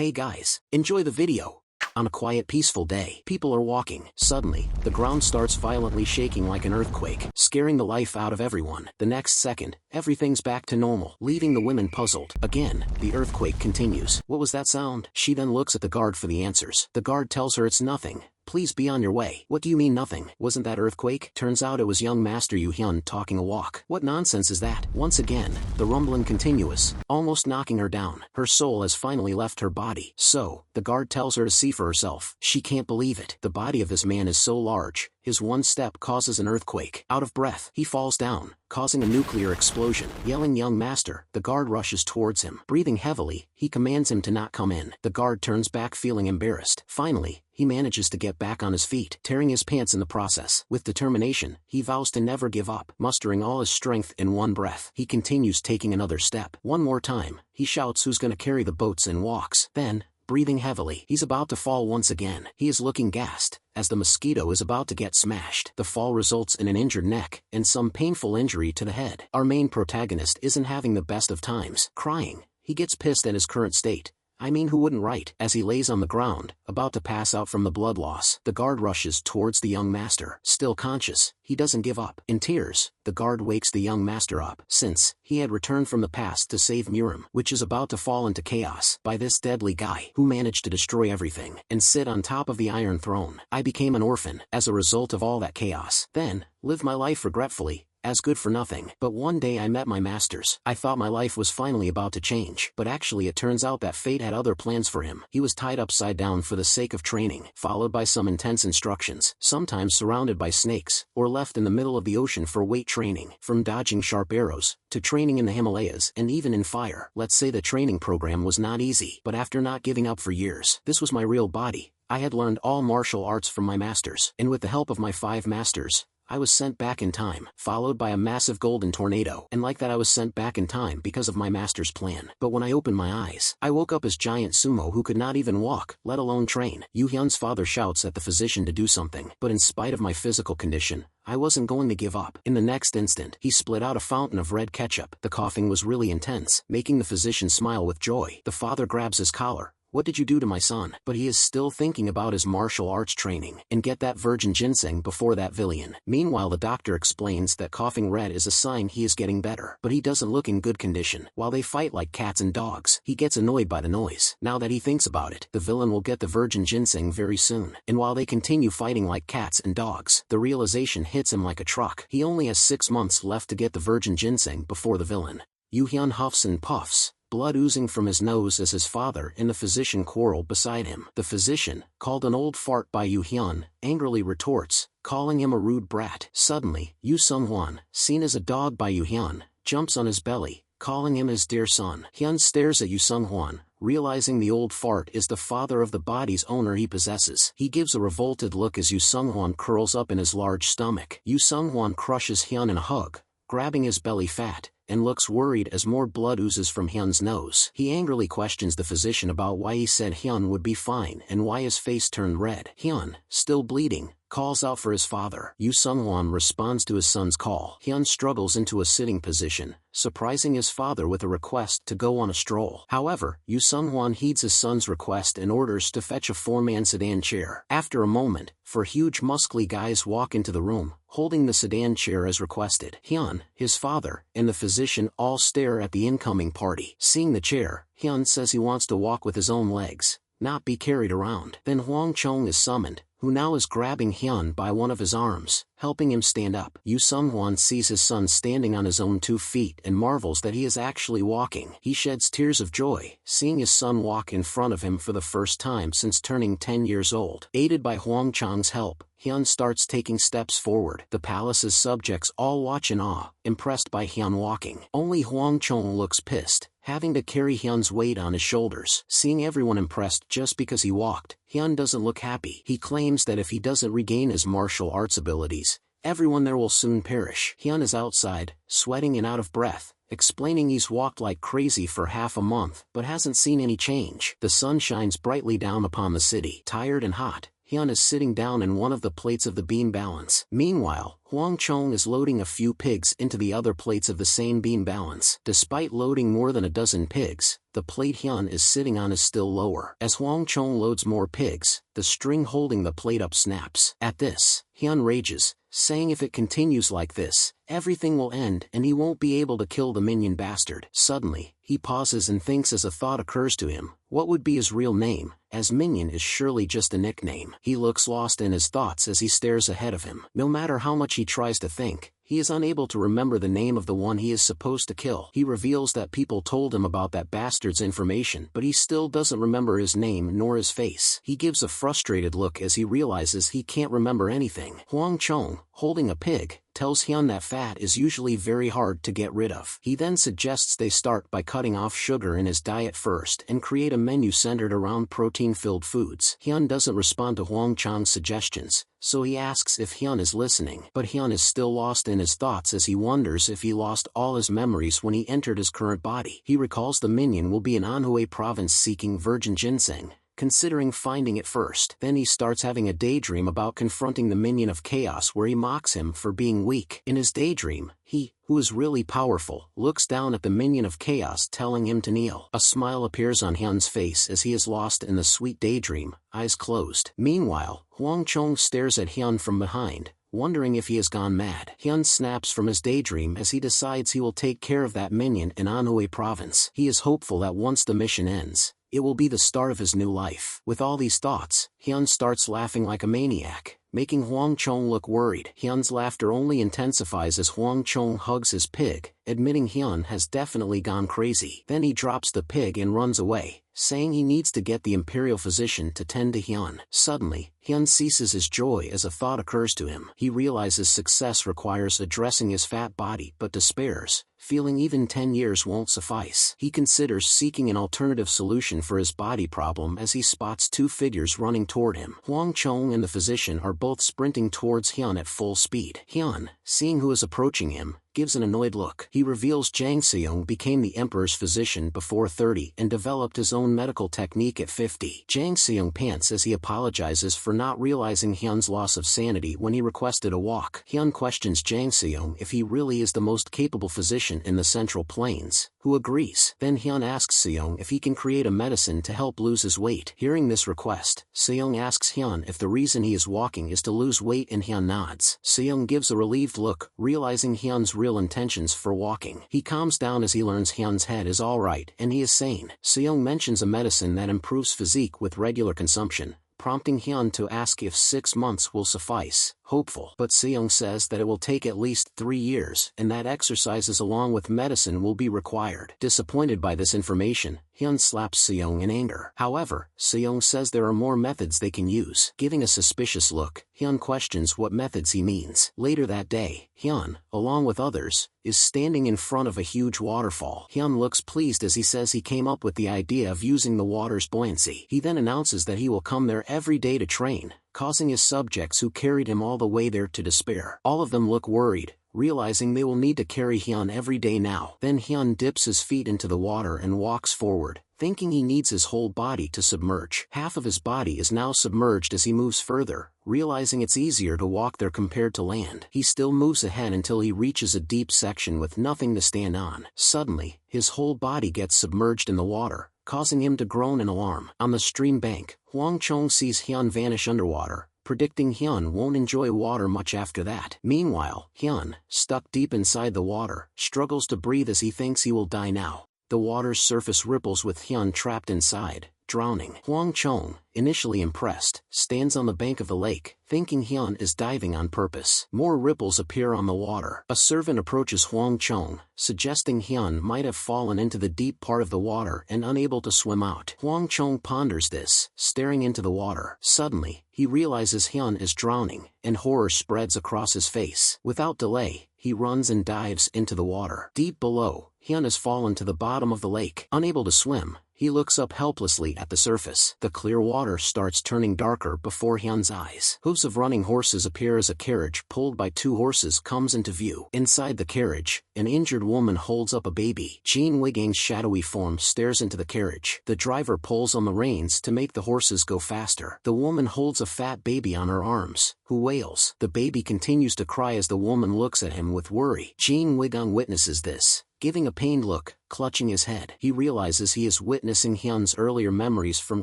Hey guys, enjoy the video. On a quiet peaceful day, people are walking. Suddenly, the ground starts violently shaking like an earthquake, scaring the life out of everyone. The next second, everything's back to normal, leaving the women puzzled. Again, the earthquake continues. What was that sound? She then looks at the guard for the answers. The guard tells her it's nothing. Please be on your way. What do you mean nothing? Wasn't that earthquake? Turns out it was young Master Yoo Hyun talking a walk. What nonsense is that? Once again, the rumbling continuous, almost knocking her down. Her soul has finally left her body. So, the guard tells her to see for herself. She can't believe it. The body of this man is so large. His one step causes an earthquake. Out of breath, he falls down, causing a nuclear explosion. Yelling young master, the guard rushes towards him. Breathing heavily, he commands him to not come in. The guard turns back feeling embarrassed. Finally, he manages to get back on his feet, tearing his pants in the process. With determination, he vows to never give up. Mustering all his strength in one breath, he continues taking another step. One more time, he shouts who's gonna carry the boats and walks. Then, breathing heavily, he's about to fall once again. He is looking gassed, as the mosquito is about to get smashed. The fall results in an injured neck, and some painful injury to the head. Our main protagonist isn't having the best of times. Crying, he gets pissed at his current state. I mean, who wouldn't, right? As he lays on the ground, about to pass out from the blood loss, the guard rushes towards the young master. Still conscious, he doesn't give up. In tears, the guard wakes the young master up, since he had returned from the past to save Murim, which is about to fall into chaos by this deadly guy who managed to destroy everything and sit on top of the Iron Throne. I became an orphan as a result of all that chaos. Then, live my life regretfully, as good for nothing. But one day I met my masters. I thought my life was finally about to change, but actually it turns out that fate had other plans for him. He was tied upside down for the sake of training, followed by some intense instructions, sometimes surrounded by snakes, or left in the middle of the ocean for weight training. From dodging sharp arrows, to training in the Himalayas, and even in fire. Let's say the training program was not easy, but after not giving up for years, this was my real body. I had learned all martial arts from my masters, and with the help of my 5 masters, I was sent back in time, followed by a massive golden tornado, and like that I was sent back in time because of my master's plan. But when I opened my eyes, I woke up as giant sumo who could not even walk, let alone train. Yoo Hyun's father shouts at the physician to do something, but in spite of my physical condition, I wasn't going to give up. In the next instant, he split out a fountain of red ketchup. The coughing was really intense, making the physician smile with joy. The father grabs his collar. What did you do to my son? But he is still thinking about his martial arts training, and get that virgin ginseng before that villain. Meanwhile, the doctor explains that coughing red is a sign he is getting better, but he doesn't look in good condition. While they fight like cats and dogs, he gets annoyed by the noise. Now that he thinks about it, the villain will get the virgin ginseng very soon. And while they continue fighting like cats and dogs, the realization hits him like a truck. He only has 6 months left to get the virgin ginseng before the villain. Yoo Hyun huffs and puffs, blood oozing from his nose as his father and the physician quarrel beside him. The physician, called an old fart by Yoo Hyun, angrily retorts, calling him a rude brat. Suddenly, Yoo Sung-hwan, seen as a dog by Yoo Hyun, jumps on his belly, calling him his dear son. Hyun stares at Yoo Sung-hwan, realizing the old fart is the father of the body's owner he possesses. He gives a revolted look as Yoo Sung-hwan curls up in his large stomach. Yoo Sung-hwan crushes Hyun in a hug, grabbing his belly fat, and looks worried as more blood oozes from Hyun's nose. He angrily questions the physician about why he said Hyun would be fine and why his face turned red. Hyun, still bleeding, calls out for his father. Yoo Sung-hwan responds to his son's call. Hyun struggles into a sitting position, surprising his father with a request to go on a stroll. However, Yoo Sung-hwan heeds his son's request and orders to fetch a 4-man sedan chair. After a moment, 4 huge muscly guys walk into the room, holding the sedan chair as requested. Hyun, his father, and the physician all stare at the incoming party. Seeing the chair, Hyun says he wants to walk with his own legs, not be carried around. Then Hwang Chong is summoned, who now is grabbing Hyun by one of his arms, helping him stand up. Yoo Sung-hwan sees his son standing on his own 2 feet and marvels that he is actually walking. He sheds tears of joy, seeing his son walk in front of him for the first time since turning 10 years old. Aided by Hwang Chong's help, Hyun starts taking steps forward. The palace's subjects all watch in awe, impressed by Hyun walking. Only Hwang Chong looks pissed, having to carry Hyun's weight on his shoulders. Seeing everyone impressed just because he walked, Hyun doesn't look happy. He claims that if he doesn't regain his martial arts abilities, everyone there will soon perish. Hyun is outside, sweating and out of breath, explaining he's walked like crazy for half a month but hasn't seen any change. The sun shines brightly down upon the city. Tired and hot, Hyun is sitting down in one of the plates of the bean balance. Meanwhile, Hwang Chong is loading a few pigs into the other plates of the same bean balance. Despite loading more than a dozen pigs, the plate Hyun is sitting on is still lower. As Hwang Chong loads more pigs, the string holding the plate up snaps. At this, Hyun rages, saying if it continues like this, everything will end and he won't be able to kill the minion bastard. Suddenly, he pauses and thinks as a thought occurs to him, what would be his real name, as minion is surely just a nickname. He looks lost in his thoughts as he stares ahead of him. No matter how much he tries to think, he is unable to remember the name of the one he is supposed to kill. He reveals that people told him about that bastard's information, but he still doesn't remember his name nor his face. He gives a frustrated look as he realizes he can't remember anything. Hwang Chong, holding a pig, tells Hyun that fat is usually very hard to get rid of. He then suggests they start by cutting off sugar in his diet first and create a menu centered around protein-filled foods. Hyun doesn't respond to Hwang Chong's suggestions, so he asks if Hyun is listening. But Hyun is still lost in his thoughts as he wonders if he lost all his memories when he entered his current body. He recalls the minion will be in Anhui province seeking virgin ginseng, considering finding it first. Then he starts having a daydream about confronting the minion of chaos where he mocks him for being weak. In his daydream, he, who is really powerful, looks down at the minion of chaos telling him to kneel. A smile appears on Hyun's face as he is lost in the sweet daydream, eyes closed. Meanwhile, Hwang Chong stares at Hyun from behind, wondering if he has gone mad. Hyun snaps from his daydream as he decides he will take care of that minion in Anhui province. He is hopeful that once the mission ends, it will be the start of his new life. With all these thoughts, Hyun starts laughing like a maniac, making Hwang Chong look worried. Hyun's laughter only intensifies as Hwang Chong hugs his pig, admitting Hyun has definitely gone crazy. Then he drops the pig and runs away, saying he needs to get the imperial physician to tend to Hyun. Suddenly, Hyun ceases his joy as a thought occurs to him. He realizes success requires addressing his fat body but despairs, feeling even 10 years won't suffice. He considers seeking an alternative solution for his body problem as he spots two figures running toward him. Hwang Chong and the physician are both sprinting towards Hyun at full speed. Hyun, seeing who is approaching him, gives an annoyed look. He reveals Jang Seong became the emperor's physician before 30 and developed his own medical technique at 50. Jang Seong pants as he apologizes for not realizing Hyun's loss of sanity when he requested a walk. Hyun questions Jang Seong if he really is the most capable physician in the Central Plains, who agrees. Then Hyun asks Seong if he can create a medicine to help lose his weight. Hearing this request, Seong asks Hyun if the reason he is walking is to lose weight and Hyun nods. Seong gives a relieved look, realizing Hyun's real intentions for walking. He calms down as he learns Hyun's head is alright and he is sane. Seong mentions a medicine that improves physique with regular consumption, prompting Hyun to ask if 6 months will suffice, hopeful. But Seong says that it will take at least 3 years and that exercises along with medicine will be required. Disappointed by this information, Hyun slaps Seong in anger. However, Seong says there are more methods they can use. Giving a suspicious look, Hyun questions what methods he means. Later that day, Hyun, along with others, is standing in front of a huge waterfall. Hyun looks pleased as he says he came up with the idea of using the water's buoyancy. He then announces that he will come there every day to train, causing his subjects who carried him all the way there to despair. All of them look worried, realizing they will need to carry Hyun every day now. Then Hyun dips his feet into the water and walks forward, thinking he needs his whole body to submerge. Half of his body is now submerged as he moves further, realizing it's easier to walk there compared to land. He still moves ahead until he reaches a deep section with nothing to stand on. Suddenly, his whole body gets submerged in the water, causing him to groan in alarm. On the stream bank, Hwang Chong sees Hyun vanish underwater, predicting Hyun won't enjoy water much after that. Meanwhile, Hyun, stuck deep inside the water, struggles to breathe as he thinks he will die now. The water's surface ripples with Hyun trapped inside, drowning. Hwang Chong, initially impressed, stands on the bank of the lake, thinking Hyun is diving on purpose. More ripples appear on the water. A servant approaches Hwang Chong, suggesting Hyun might have fallen into the deep part of the water and unable to swim out. Hwang Chong ponders this, staring into the water. Suddenly, he realizes Hyun is drowning, and horror spreads across his face. Without delay, he runs and dives into the water. Deep below, Hyun has fallen to the bottom of the lake. Unable to swim, He looks up helplessly at the surface. The clear water starts turning darker before Hyun's eyes. Hooves of running horses appear as a carriage pulled by 2 horses comes into view. Inside the carriage, an injured woman holds up a baby. Jin Wigang's shadowy form stares into the carriage. The driver pulls on the reins to make the horses go faster. The woman holds a fat baby on her arms, who wails. The baby continues to cry as the woman looks at him with worry. Jin Wigang witnesses this, giving a pained look, clutching his head. He realizes he is witnessing Hyun's earlier memories from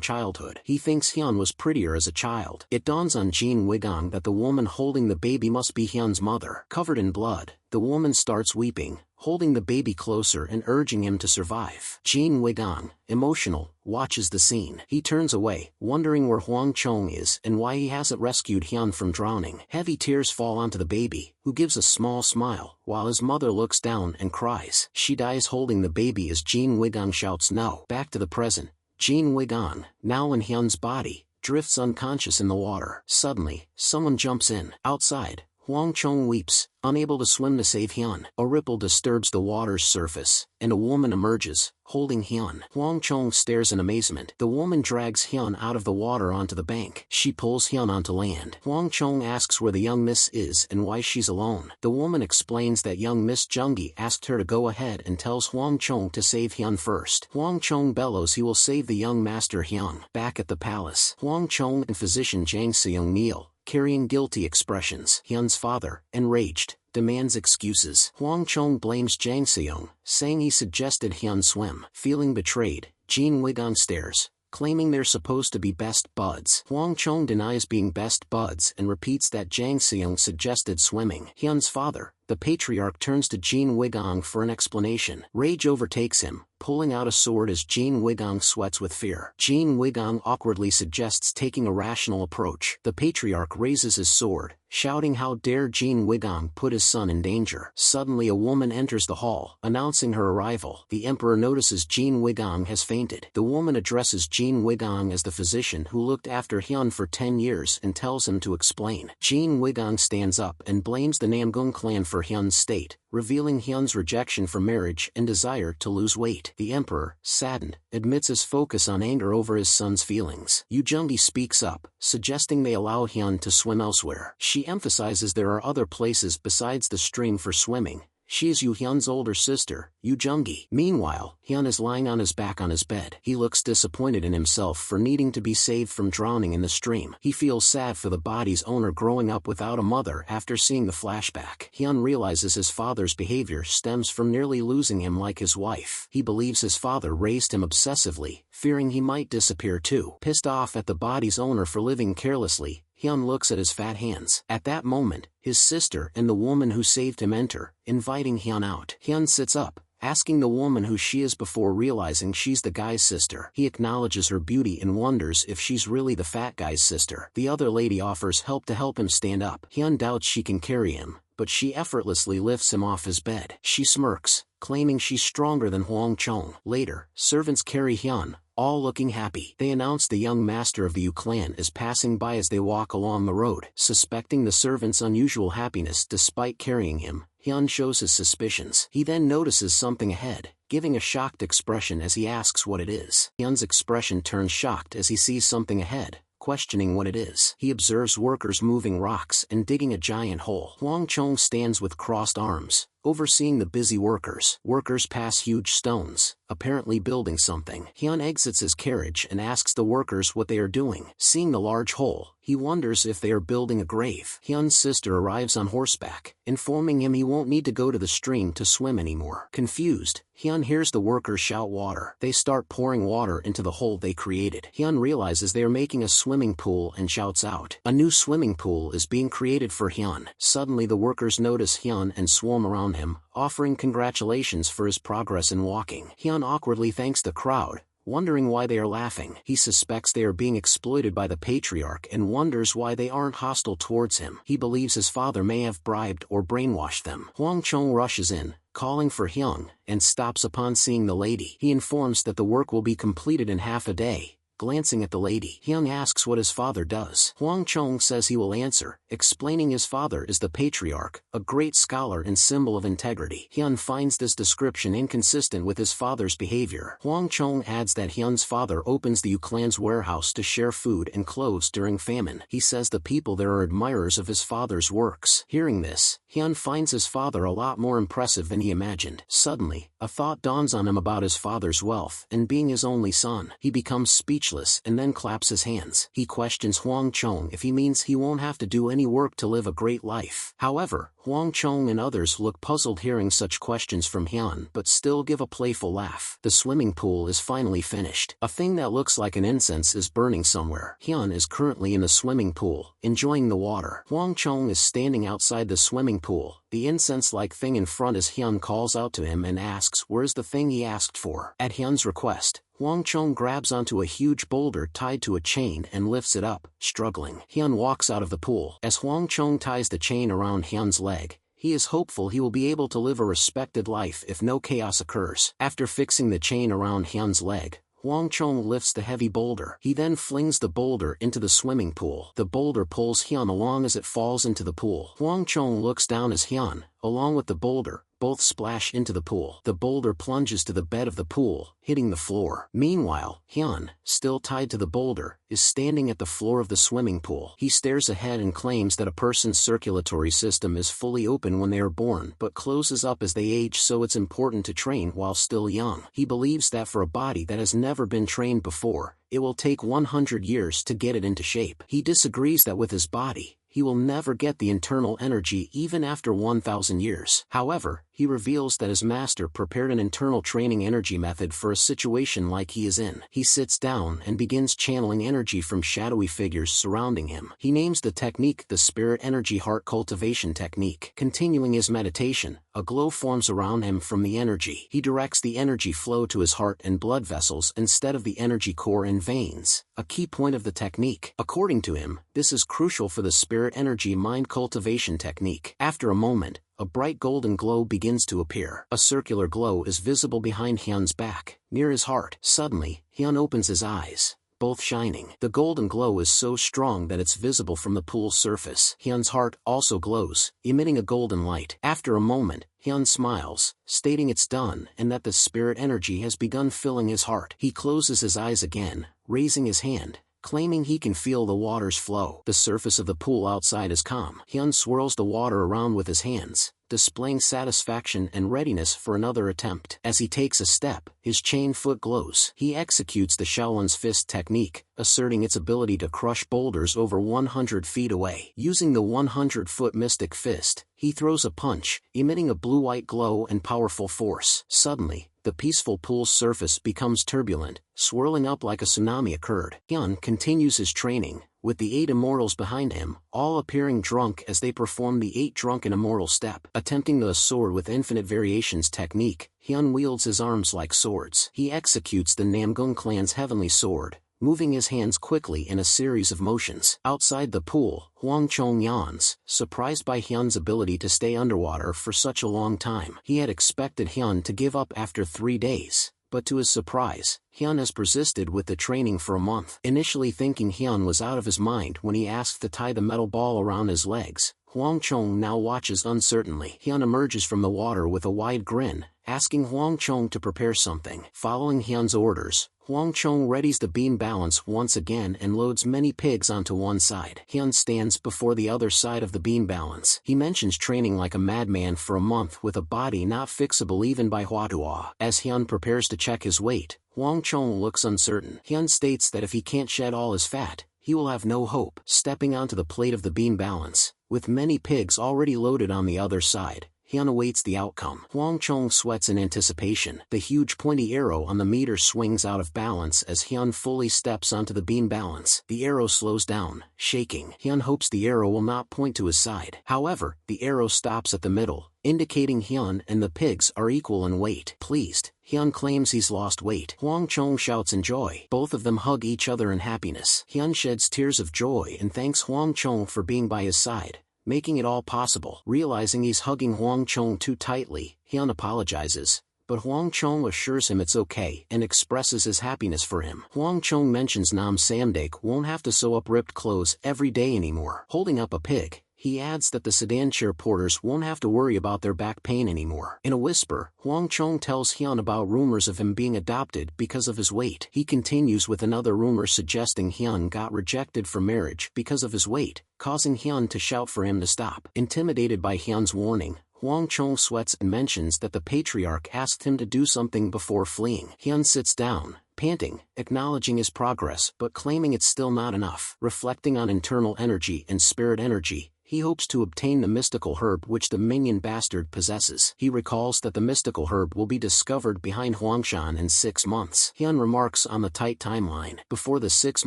childhood. He thinks Hyun was prettier as a child. It dawns on Jin Wigang that the woman holding the baby must be Hyun's mother. Covered in blood, the woman starts weeping, holding the baby closer and urging him to survive. Jin Wigang, emotional, watches the scene. He turns away, wondering where Hwang Chong is and why he hasn't rescued Hyun from drowning. Heavy tears fall onto the baby, who gives a small smile, while his mother looks down and cries. She dies holding the baby as Jin Wigang shouts no. Back to the present, Jin Wigang, now in Hyun's body, drifts unconscious in the water. Suddenly, someone jumps in. Outside, Hwang Chong weeps, unable to swim to save Hyun. A ripple disturbs the water's surface, and a woman emerges, holding Hyun. Hwang Chong stares in amazement. The woman drags Hyun out of the water onto the bank. She pulls Hyun onto land. Hwang Chong asks where the young miss is and why she's alone. The woman explains that young Miss Jungi asked her to go ahead and tells Hwang Chong to save Hyun first. Hwang Chong bellows he will save the young master Hyun. Back at the palace, Hwang Chong and physician Jang Seung kneel, carrying guilty expressions. Hyun's father, enraged, demands excuses. Hwang Chong blames Jang Seung, saying he suggested Hyun swim. Feeling betrayed, Jin Wigang stares, claiming they're supposed to be best buds. Hwang Chong denies being best buds and repeats that Jang Seung suggested swimming. Hyun's father, the patriarch, turns to Jin Wigang for an explanation. Rage overtakes him, pulling out a sword as Jin Wigang sweats with fear. Jin Wigang awkwardly suggests taking a rational approach. The patriarch raises his sword, shouting how dare Jin Wigang put his son in danger. Suddenly a woman enters the hall, announcing her arrival. The emperor notices Jin Wigang has fainted. The woman addresses Jin Wigang as the physician who looked after Hyun for 10 years and tells him to explain. Jin Wigang stands up and blames the Namgung clan for Hyun's state, revealing Hyun's rejection for marriage and desire to lose weight. The emperor, saddened, admits his focus on anger over his son's feelings. Yoo Jungi speaks up, suggesting they allow Hyun to swim elsewhere. She emphasizes there are other places besides the stream for swimming. She is Yoo Hyun's older sister, Yoo Jungi. Meanwhile, Hyun is lying on his back on his bed. He looks disappointed in himself for needing to be saved from drowning in the stream. He feels sad for the body's owner growing up without a mother after seeing the flashback. Hyun realizes his father's behavior stems from nearly losing him like his wife. He believes his father raised him obsessively, fearing he might disappear too. Pissed off at the body's owner for living carelessly, Hyun looks at his fat hands. At that moment, his sister and the woman who saved him enter, inviting Hyun out. Hyun sits up, asking the woman who she is before realizing she's the guy's sister. He acknowledges her beauty and wonders if she's really the fat guy's sister. The other lady offers help to help him stand up. Hyun doubts she can carry him, but she effortlessly lifts him off his bed. She smirks, claiming she's stronger than Hwang Chong. Later, servants carry Hyun, all looking happy. They announce the young master of the Yoo clan is passing by as they walk along the road. Suspecting the servant's unusual happiness despite carrying him, Hyun shows his suspicions. He then notices something ahead, giving a shocked expression as he asks what it is. Hyun's expression turns shocked as he sees something ahead, questioning what it is. He observes workers moving rocks and digging a giant hole. Hwang Chong stands with crossed arms, overseeing the busy workers. Workers pass huge stones, apparently building something. Hyun exits his carriage and asks the workers what they are doing. Seeing the large hole, he wonders if they are building a grave. Hyun's sister arrives on horseback, informing him he won't need to go to the stream to swim anymore. Confused, Hyun hears the workers shout water. They start pouring water into the hole they created. Hyun realizes they are making a swimming pool and shouts out. A new swimming pool is being created for Hyun. Suddenly the workers notice Hyun and swarm around him, offering congratulations for his progress in walking. Hyun awkwardly thanks the crowd, wondering why they are laughing. He suspects they are being exploited by the patriarch and wonders why they aren't hostile towards him. He believes his father may have bribed or brainwashed them. Hwang Chong rushes in, calling for Hyun, and stops upon seeing the lady. He informs that the work will be completed in half a day, glancing at the lady. Hyun asks what his father does. Hwang Chong says he will answer, explaining his father is the patriarch, a great scholar and symbol of integrity. Hyun finds this description inconsistent with his father's behavior. Hwang Chong adds that Hyun's father opens the Yoo clan's warehouse to share food and clothes during famine. He says the people there are admirers of his father's works. Hearing this, Hyun finds his father a lot more impressive than he imagined. Suddenly, a thought dawns on him about his father's wealth and being his only son. He becomes speechless and then claps his hands. He questions Hwang Chong if he means he won't have to do any work to live a great life. However, Hwang Chong and others look puzzled hearing such questions from Hyun but still give a playful laugh. The swimming pool is finally finished. A thing that looks like an incense is burning somewhere. Hyun is currently in the swimming pool, enjoying the water. Hwang Chong is standing outside the swimming pool, the incense-like thing in front as Hyun calls out to him and asks where's the thing he asked for. At Hyun's request, Hwang Chong grabs onto a huge boulder tied to a chain and lifts it up, struggling. Hyun walks out of the pool. As Hwang Chong ties the chain around Hyun's leg, he is hopeful he will be able to live a respected life if no chaos occurs. After fixing the chain around Hyun's leg, Hwang Chong lifts the heavy boulder. He then flings the boulder into the swimming pool. The boulder pulls Hyun along as it falls into the pool. Hwang Chong looks down as Hyun, along with the boulder, both splash into the pool. The boulder plunges to the bed of the pool, hitting the floor. Meanwhile, Hyun, still tied to the boulder, is standing at the floor of the swimming pool. He stares ahead and claims that a person's circulatory system is fully open when they are born but closes up as they age, so it's important to train while still young. He believes that for a body that has never been trained before, it will take 100 years to get it into shape. He disagrees that with his body, he will never get the internal energy even after 1,000 years. However, he reveals that his master prepared an internal training energy method for a situation like he is in. He sits down and begins channeling energy from shadowy figures surrounding him. He names the technique the Spirit Energy Heart Cultivation Technique. Continuing his meditation, a glow forms around him from the energy. He directs the energy flow to his heart and blood vessels instead of the energy core and veins, a key point of the technique. According to him, this is crucial for the Spirit Energy Mind Cultivation Technique. After a moment, a bright golden glow begins to appear. A circular glow is visible behind Hyun's back, near his heart. Suddenly, Hyun opens his eyes, both shining. The golden glow is so strong that it's visible from the pool's surface. Hyun's heart also glows, emitting a golden light. After a moment, Hyun smiles, stating it's done and that the spirit energy has begun filling his heart. He closes his eyes again, raising his hand, claiming he can feel the water's flow. The surface of the pool outside is calm. Hyun swirls the water around with his hands, displaying satisfaction and readiness for another attempt. As he takes a step, his chain foot glows. He executes the Shaolin's fist technique, asserting its ability to crush boulders over 100 feet away. Using the 100-foot mystic fist, he throws a punch, emitting a blue-white glow and powerful force. Suddenly, the peaceful pool's surface becomes turbulent, swirling up like a tsunami occurred. Hyun continues his training, with the 8 immortals behind him, all appearing drunk as they perform the 8 drunken immortal step. Attempting the sword with infinite variations technique, Hyun wields his arms like swords. He executes the Namgung clan's heavenly sword, moving his hands quickly in a series of motions. Outside the pool, Hwang Chong yawns, surprised by Hyun's ability to stay underwater for such a long time. He had expected Hyun to give up after 3 days, but to his surprise, Hyun has persisted with the training for a month. Initially thinking Hyun was out of his mind when he asked to tie the metal ball around his legs, Hwang Chong now watches uncertainly. Hyun emerges from the water with a wide grin, asking Hwang Chong to prepare something. Following Hyun's orders, Hwang Chong readies the beam balance once again and loads many pigs onto one side. Hyun stands before the other side of the beam balance. He mentions training like a madman for a month with a body not fixable even by Hua. As Hyun prepares to check his weight, Hwang Chong looks uncertain. Hyun states that if he can't shed all his fat, he will have no hope. Stepping onto the plate of the beam balance, with many pigs already loaded on the other side, Hyun awaits the outcome. Hwang Chong sweats in anticipation. The huge pointy arrow on the meter swings out of balance as Hyun fully steps onto the beam balance. The arrow slows down, shaking. Hyun hopes the arrow will not point to his side. However, the arrow stops at the middle, indicating Hyun and the pigs are equal in weight. Pleased, Hyun claims he's lost weight. Hwang Chong shouts in joy. Both of them hug each other in happiness. Hyun sheds tears of joy and thanks Hwang Chong for being by his side, making it all possible. Realizing he's hugging Hwang Chong too tightly, Hyun apologizes, but Hwang Chong assures him it's okay and expresses his happiness for him. Hwang Chong mentions Nam Samdek won't have to sew up ripped clothes every day anymore. Holding up a pig, he adds that the sedan chair porters won't have to worry about their back pain anymore. In a whisper, Hwang Chong tells Hyun about rumors of him being adopted because of his weight. He continues with another rumor suggesting Hyun got rejected for marriage because of his weight, causing Hyun to shout for him to stop. Intimidated by Hyun's warning, Hwang Chong sweats and mentions that the patriarch asked him to do something before fleeing. Hyun sits down, panting, acknowledging his progress but claiming it's still not enough. Reflecting on internal energy and spirit energy, he hopes to obtain the mystical herb which the minion bastard possesses. He recalls that the mystical herb will be discovered behind Huangshan in 6 months. Hyun remarks on the tight timeline. Before the 6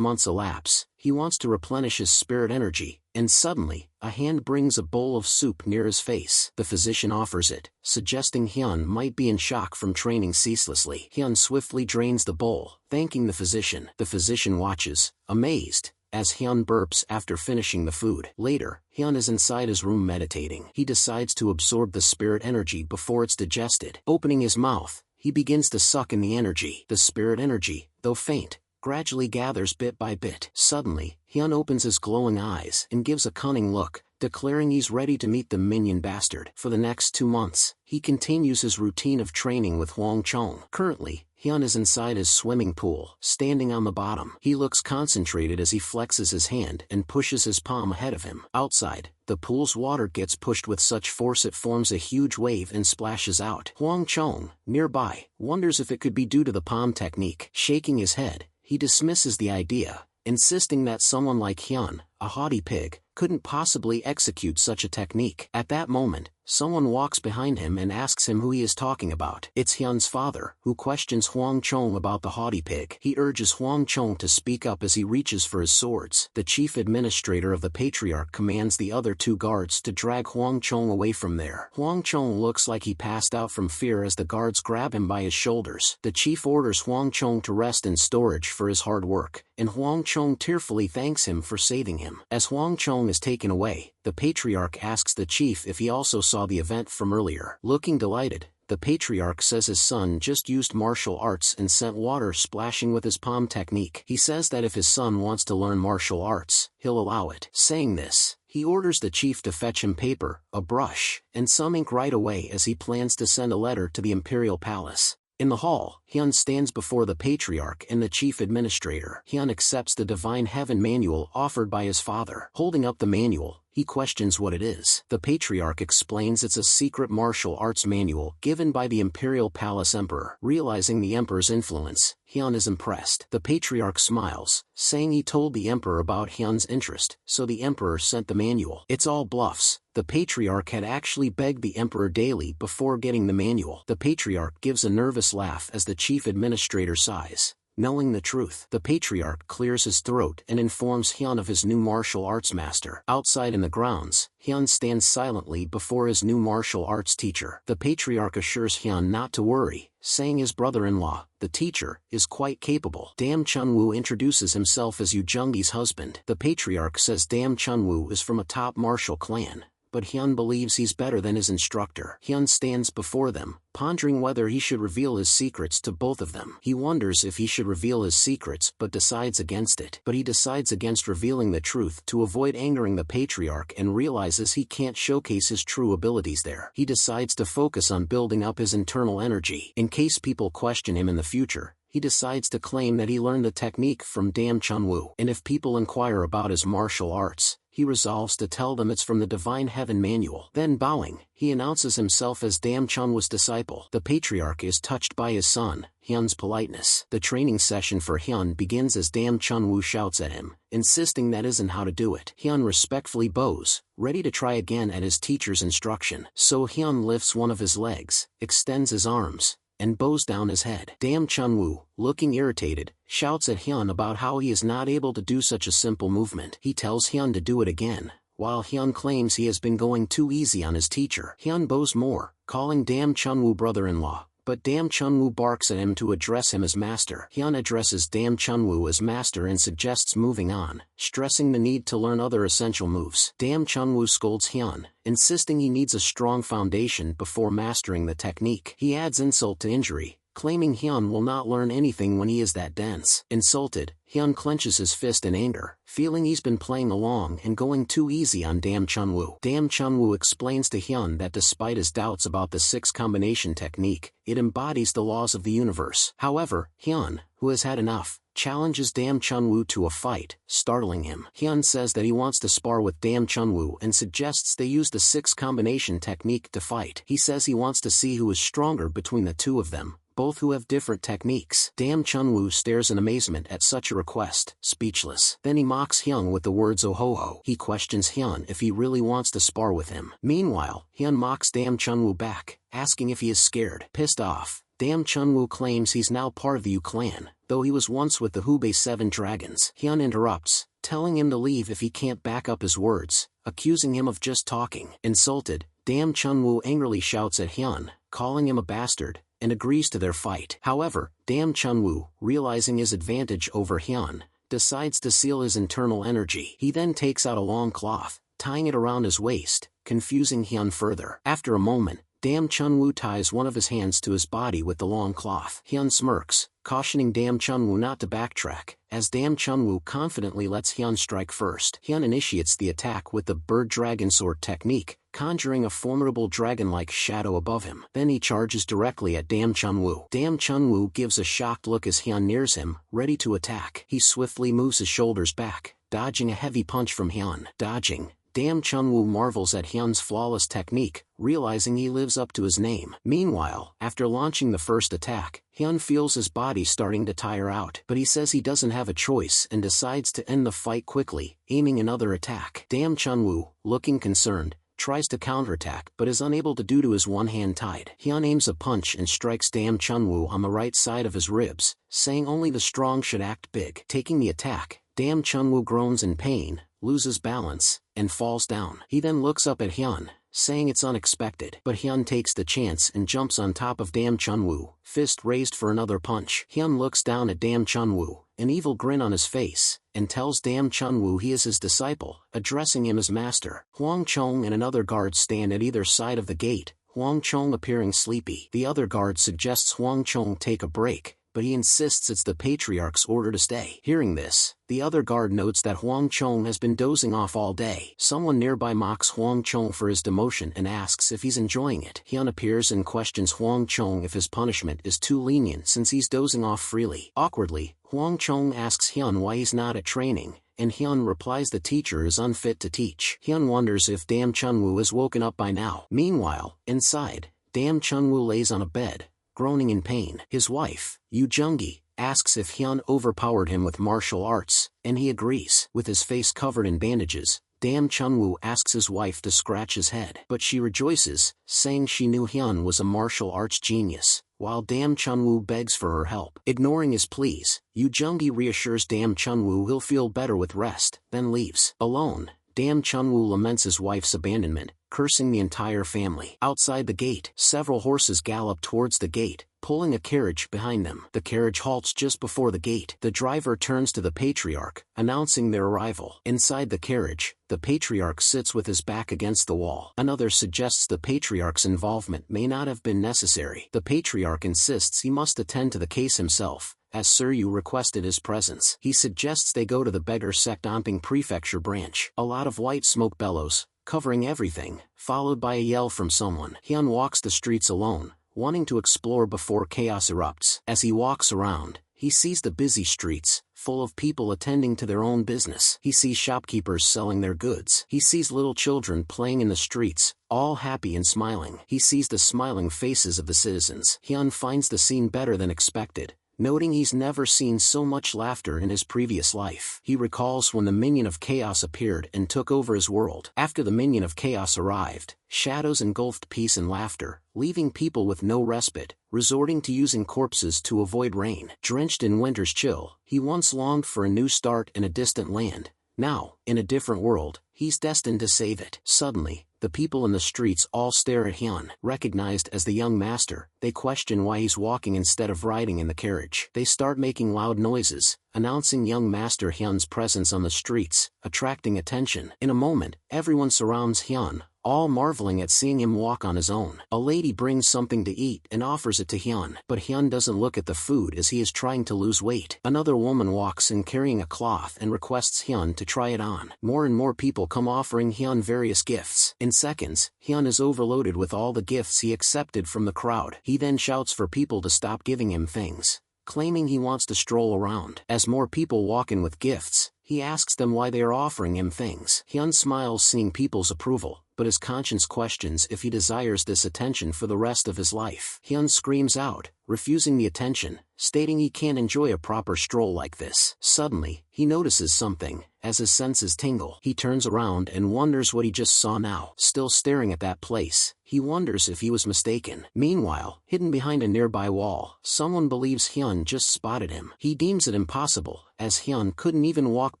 months elapse, he wants to replenish his spirit energy, and suddenly, a hand brings a bowl of soup near his face. The physician offers it, suggesting Hyun might be in shock from training ceaselessly. Hyun swiftly drains the bowl, thanking the physician. The physician watches, amazed, as Hyun burps after finishing the food. Later, Hyun is inside his room meditating. He decides to absorb the spirit energy before it's digested. Opening his mouth, he begins to suck in the energy. The spirit energy, though faint, gradually gathers bit by bit. Suddenly, Hyun opens his glowing eyes and gives a cunning look, declaring he's ready to meet the minion bastard. For the next 2 months, he continues his routine of training with Hwang Chong. Currently, Hyun is inside his swimming pool, standing on the bottom. He looks concentrated as he flexes his hand and pushes his palm ahead of him. Outside, the pool's water gets pushed with such force it forms a huge wave and splashes out. Hwang Chong, nearby, wonders if it could be due to the palm technique. Shaking his head, he dismisses the idea, insisting that someone like Hyun, a haughty pig, couldn't possibly execute such a technique. At that moment, someone walks behind him and asks him who he is talking about. It's Hyun's father, who questions Hwang Chong about the haughty pig. He urges Hwang Chong to speak up as he reaches for his swords. The chief administrator of the patriarch commands the other 2 guards to drag Hwang Chong away from there. Hwang Chong looks like he passed out from fear as the guards grab him by his shoulders. The chief orders Hwang Chong to rest in storage for his hard work, and Hwang Chong tearfully thanks him for saving him. As Hwang Chong is taken away, the patriarch asks the chief if he also saw the event from earlier. Looking delighted, the patriarch says his son just used martial arts and sent water splashing with his palm technique. He says that if his son wants to learn martial arts, he'll allow it. Saying this, he orders the chief to fetch him paper, a brush, and some ink right away as he plans to send a letter to the imperial palace. In the hall, Hyun stands before the patriarch and the chief administrator. Hyun accepts the Divine Heaven manual offered by his father. Holding up the manual, he questions what it is. The patriarch explains it's a secret martial arts manual given by the imperial palace emperor. Realizing the emperor's influence, Hyun is impressed. The patriarch smiles, saying he told the emperor about Hyun's interest, so the emperor sent the manual. It's all bluffs. The patriarch had actually begged the emperor daily before getting the manual. The patriarch gives a nervous laugh as the chief administrator sighs. Knowing the truth, the patriarch clears his throat and informs Hyun of his new martial arts master. Outside in the grounds, Hyun stands silently before his new martial arts teacher. The patriarch assures Hyun not to worry, saying his brother-in-law, the teacher, is quite capable. Dam Chunwoo introduces himself as Yoo Junggi's husband. The patriarch says Dam Chunwoo is from a top martial clan, but Hyun believes he's better than his instructor. Hyun stands before them, pondering whether he should reveal his secrets to both of them. He wonders if he should reveal his secrets but decides against it. But he decides against revealing the truth to avoid angering the patriarch and realizes he can't showcase his true abilities there. He decides to focus on building up his internal energy. In case people question him in the future, he decides to claim that he learned the technique from Dam Chunwoo. And if people inquire about his martial arts, he resolves to tell them it's from the Divine Heaven manual. Then bowing, he announces himself as Dam Chunwoo's disciple. The patriarch is touched by his son, Hyun's politeness. The training session for Hyun begins as Dam Chunwoo shouts at him, insisting that isn't how to do it. Hyun respectfully bows, ready to try again at his teacher's instruction. So Hyun lifts one of his legs, extends his arms, and bows down his head. Dam Chunwoo, looking irritated, shouts at Hyun about how he is not able to do such a simple movement. He tells Hyun to do it again, while Hyun claims he has been going too easy on his teacher. Hyun bows more, calling Dam Chunwoo brother-in-law, but Dam Chunwoo barks at him to address him as master. Hyun addresses Dam Chunwoo as master and suggests moving on, stressing the need to learn other essential moves. Dam Chunwoo scolds Hyun, insisting he needs a strong foundation before mastering the technique. He adds insult to injury, claiming Hyun will not learn anything when he is that dense. Insulted, Hyun clenches his fist in anger, feeling he's been playing along and going too easy on Dam Chunwoo. Dam Chunwoo explains to Hyun that despite his doubts about the six combination technique, it embodies the laws of the universe. However, Hyun, who has had enough, challenges Dam Chunwoo to a fight, startling him. Hyun says that he wants to spar with Dam Chunwoo and suggests they use the six combination technique to fight. He says he wants to see who is stronger between the two of them, both who have different techniques. Dam Chunwoo stares in amazement at such a request, speechless. Then he mocks Hyun with the words "oh ho ho." He questions Hyun if he really wants to spar with him. Meanwhile, Hyun mocks Dam Chunwoo back, asking if he is scared. Pissed off, Dam Chunwoo claims he's now part of the Yoo clan, though he was once with the Hubei 7 dragons. Hyun interrupts, telling him to leave if he can't back up his words, accusing him of just talking. Insulted, Dam Chunwoo angrily shouts at Hyun, calling him a bastard, and agrees to their fight. However, Dam Chunwoo, realizing his advantage over Hyun, decides to seal his internal energy. He then takes out a long cloth, tying it around his waist, confusing Hyun further. After a moment, Dam Chunwoo ties one of his hands to his body with the long cloth. Hyun smirks, cautioning Dam Chunwoo not to backtrack, as Dam Chunwoo confidently lets Hyun strike first. Hyun initiates the attack with the bird dragon sword technique, conjuring a formidable dragon-like shadow above him. Then he charges directly at Dam Chunwoo. Dam Chunwoo gives a shocked look as Hyun nears him, ready to attack. He swiftly moves his shoulders back, dodging a heavy punch from Hyun. Dodging, Dam Chunwoo marvels at Hyun's flawless technique, realizing he lives up to his name. Meanwhile, after launching the first attack, Hyun feels his body starting to tire out, but he says he doesn't have a choice and decides to end the fight quickly, aiming another attack. Dam Chunwoo, looking concerned, tries to counterattack but is unable to due to his one hand tied. Hyun aims a punch and strikes Dam Chunwoo on the right side of his ribs, saying only the strong should act big. Taking the attack, Dam Chunwoo groans in pain, loses balance, and falls down. He then looks up at Hyun, saying it's unexpected. But Hyun takes the chance and jumps on top of Dam Chunwoo, fist raised for another punch. Hyun looks down at Dam Chunwoo, an evil grin on his face, and tells Dam Chunwoo he is his disciple, addressing him as master. Hwang Chong and another guard stand at either side of the gate, Hwang Chong appearing sleepy. The other guard suggests Hwang Chong take a break, but he insists it's the patriarch's order to stay. Hearing this, the other guard notes that Hwang Chong has been dozing off all day. Someone nearby mocks Hwang Chong for his demotion and asks if he's enjoying it. Hyun appears and questions Hwang Chong if his punishment is too lenient since he's dozing off freely. Awkwardly, Hwang Chong asks Hyun why he's not at training, and Hyun replies the teacher is unfit to teach. Hyun wonders if Dam Chunwoo has woken up by now. Meanwhile, inside, Dam Chunwoo lays on a bed, groaning in pain. His wife, Yoo Jung-gi, asks if Hyun overpowered him with martial arts, and he agrees. With his face covered in bandages, Dam Chunwoo asks his wife to scratch his head. But she rejoices, saying she knew Hyun was a martial arts genius, while Dam Chunwoo begs for her help. Ignoring his pleas, Yoo Jung-gi reassures Dam Chunwoo he'll feel better with rest, then leaves. Alone, Dam Chunwoo laments his wife's abandonment, cursing the entire family. Outside the gate, several horses gallop towards the gate, pulling a carriage behind them. The carriage halts just before the gate. The driver turns to the patriarch, announcing their arrival. Inside the carriage, the patriarch sits with his back against the wall. Another suggests the patriarch's involvement may not have been necessary. The patriarch insists he must attend to the case himself, as Suryu requested his presence. He suggests they go to the beggar sect Amping Prefecture branch. A lot of white smoke bellows, covering everything, followed by a yell from someone. Hyun walks the streets alone, wanting to explore before chaos erupts. As he walks around, he sees the busy streets, full of people attending to their own business. He sees shopkeepers selling their goods. He sees little children playing in the streets, all happy and smiling. He sees the smiling faces of the citizens. Hyun finds the scene better than expected, noting he's never seen so much laughter in his previous life. He recalls when the Minion of Chaos appeared and took over his world. After the Minion of Chaos arrived, shadows engulfed peace and laughter, leaving people with no respite, resorting to using corpses to avoid rain. Drenched in winter's chill, he once longed for a new start in a distant land. Now, in a different world, he's destined to save it. Suddenly, The people in the streets all stare at Hyun. Recognized as the young master, they question why he's walking instead of riding in the carriage. They start making loud noises, announcing young master Hyun's presence on the streets, attracting attention. In a moment, everyone surrounds Hyun, all marveling at seeing him walk on his own. A lady brings something to eat and offers it to Hyun, but Hyun doesn't look at the food as he is trying to lose weight. Another woman walks in carrying a cloth and requests Hyun to try it on. More and more people come offering Hyun various gifts. In seconds, Hyun is overloaded with all the gifts he accepted from the crowd. He then shouts for people to stop giving him things, claiming he wants to stroll around. As more people walk in with gifts, he asks them why they are offering him things. Hyun smiles seeing people's approval, but his conscience questions if he desires this attention for the rest of his life. Hyun screams out, refusing the attention, stating he can't enjoy a proper stroll like this. Suddenly, he notices something. As his senses tingle, he turns around and wonders what he just saw now. Still staring at that place, he wonders if he was mistaken. Meanwhile, hidden behind a nearby wall, someone believes Hyun just spotted him. He deems it impossible, as Hyun couldn't even walk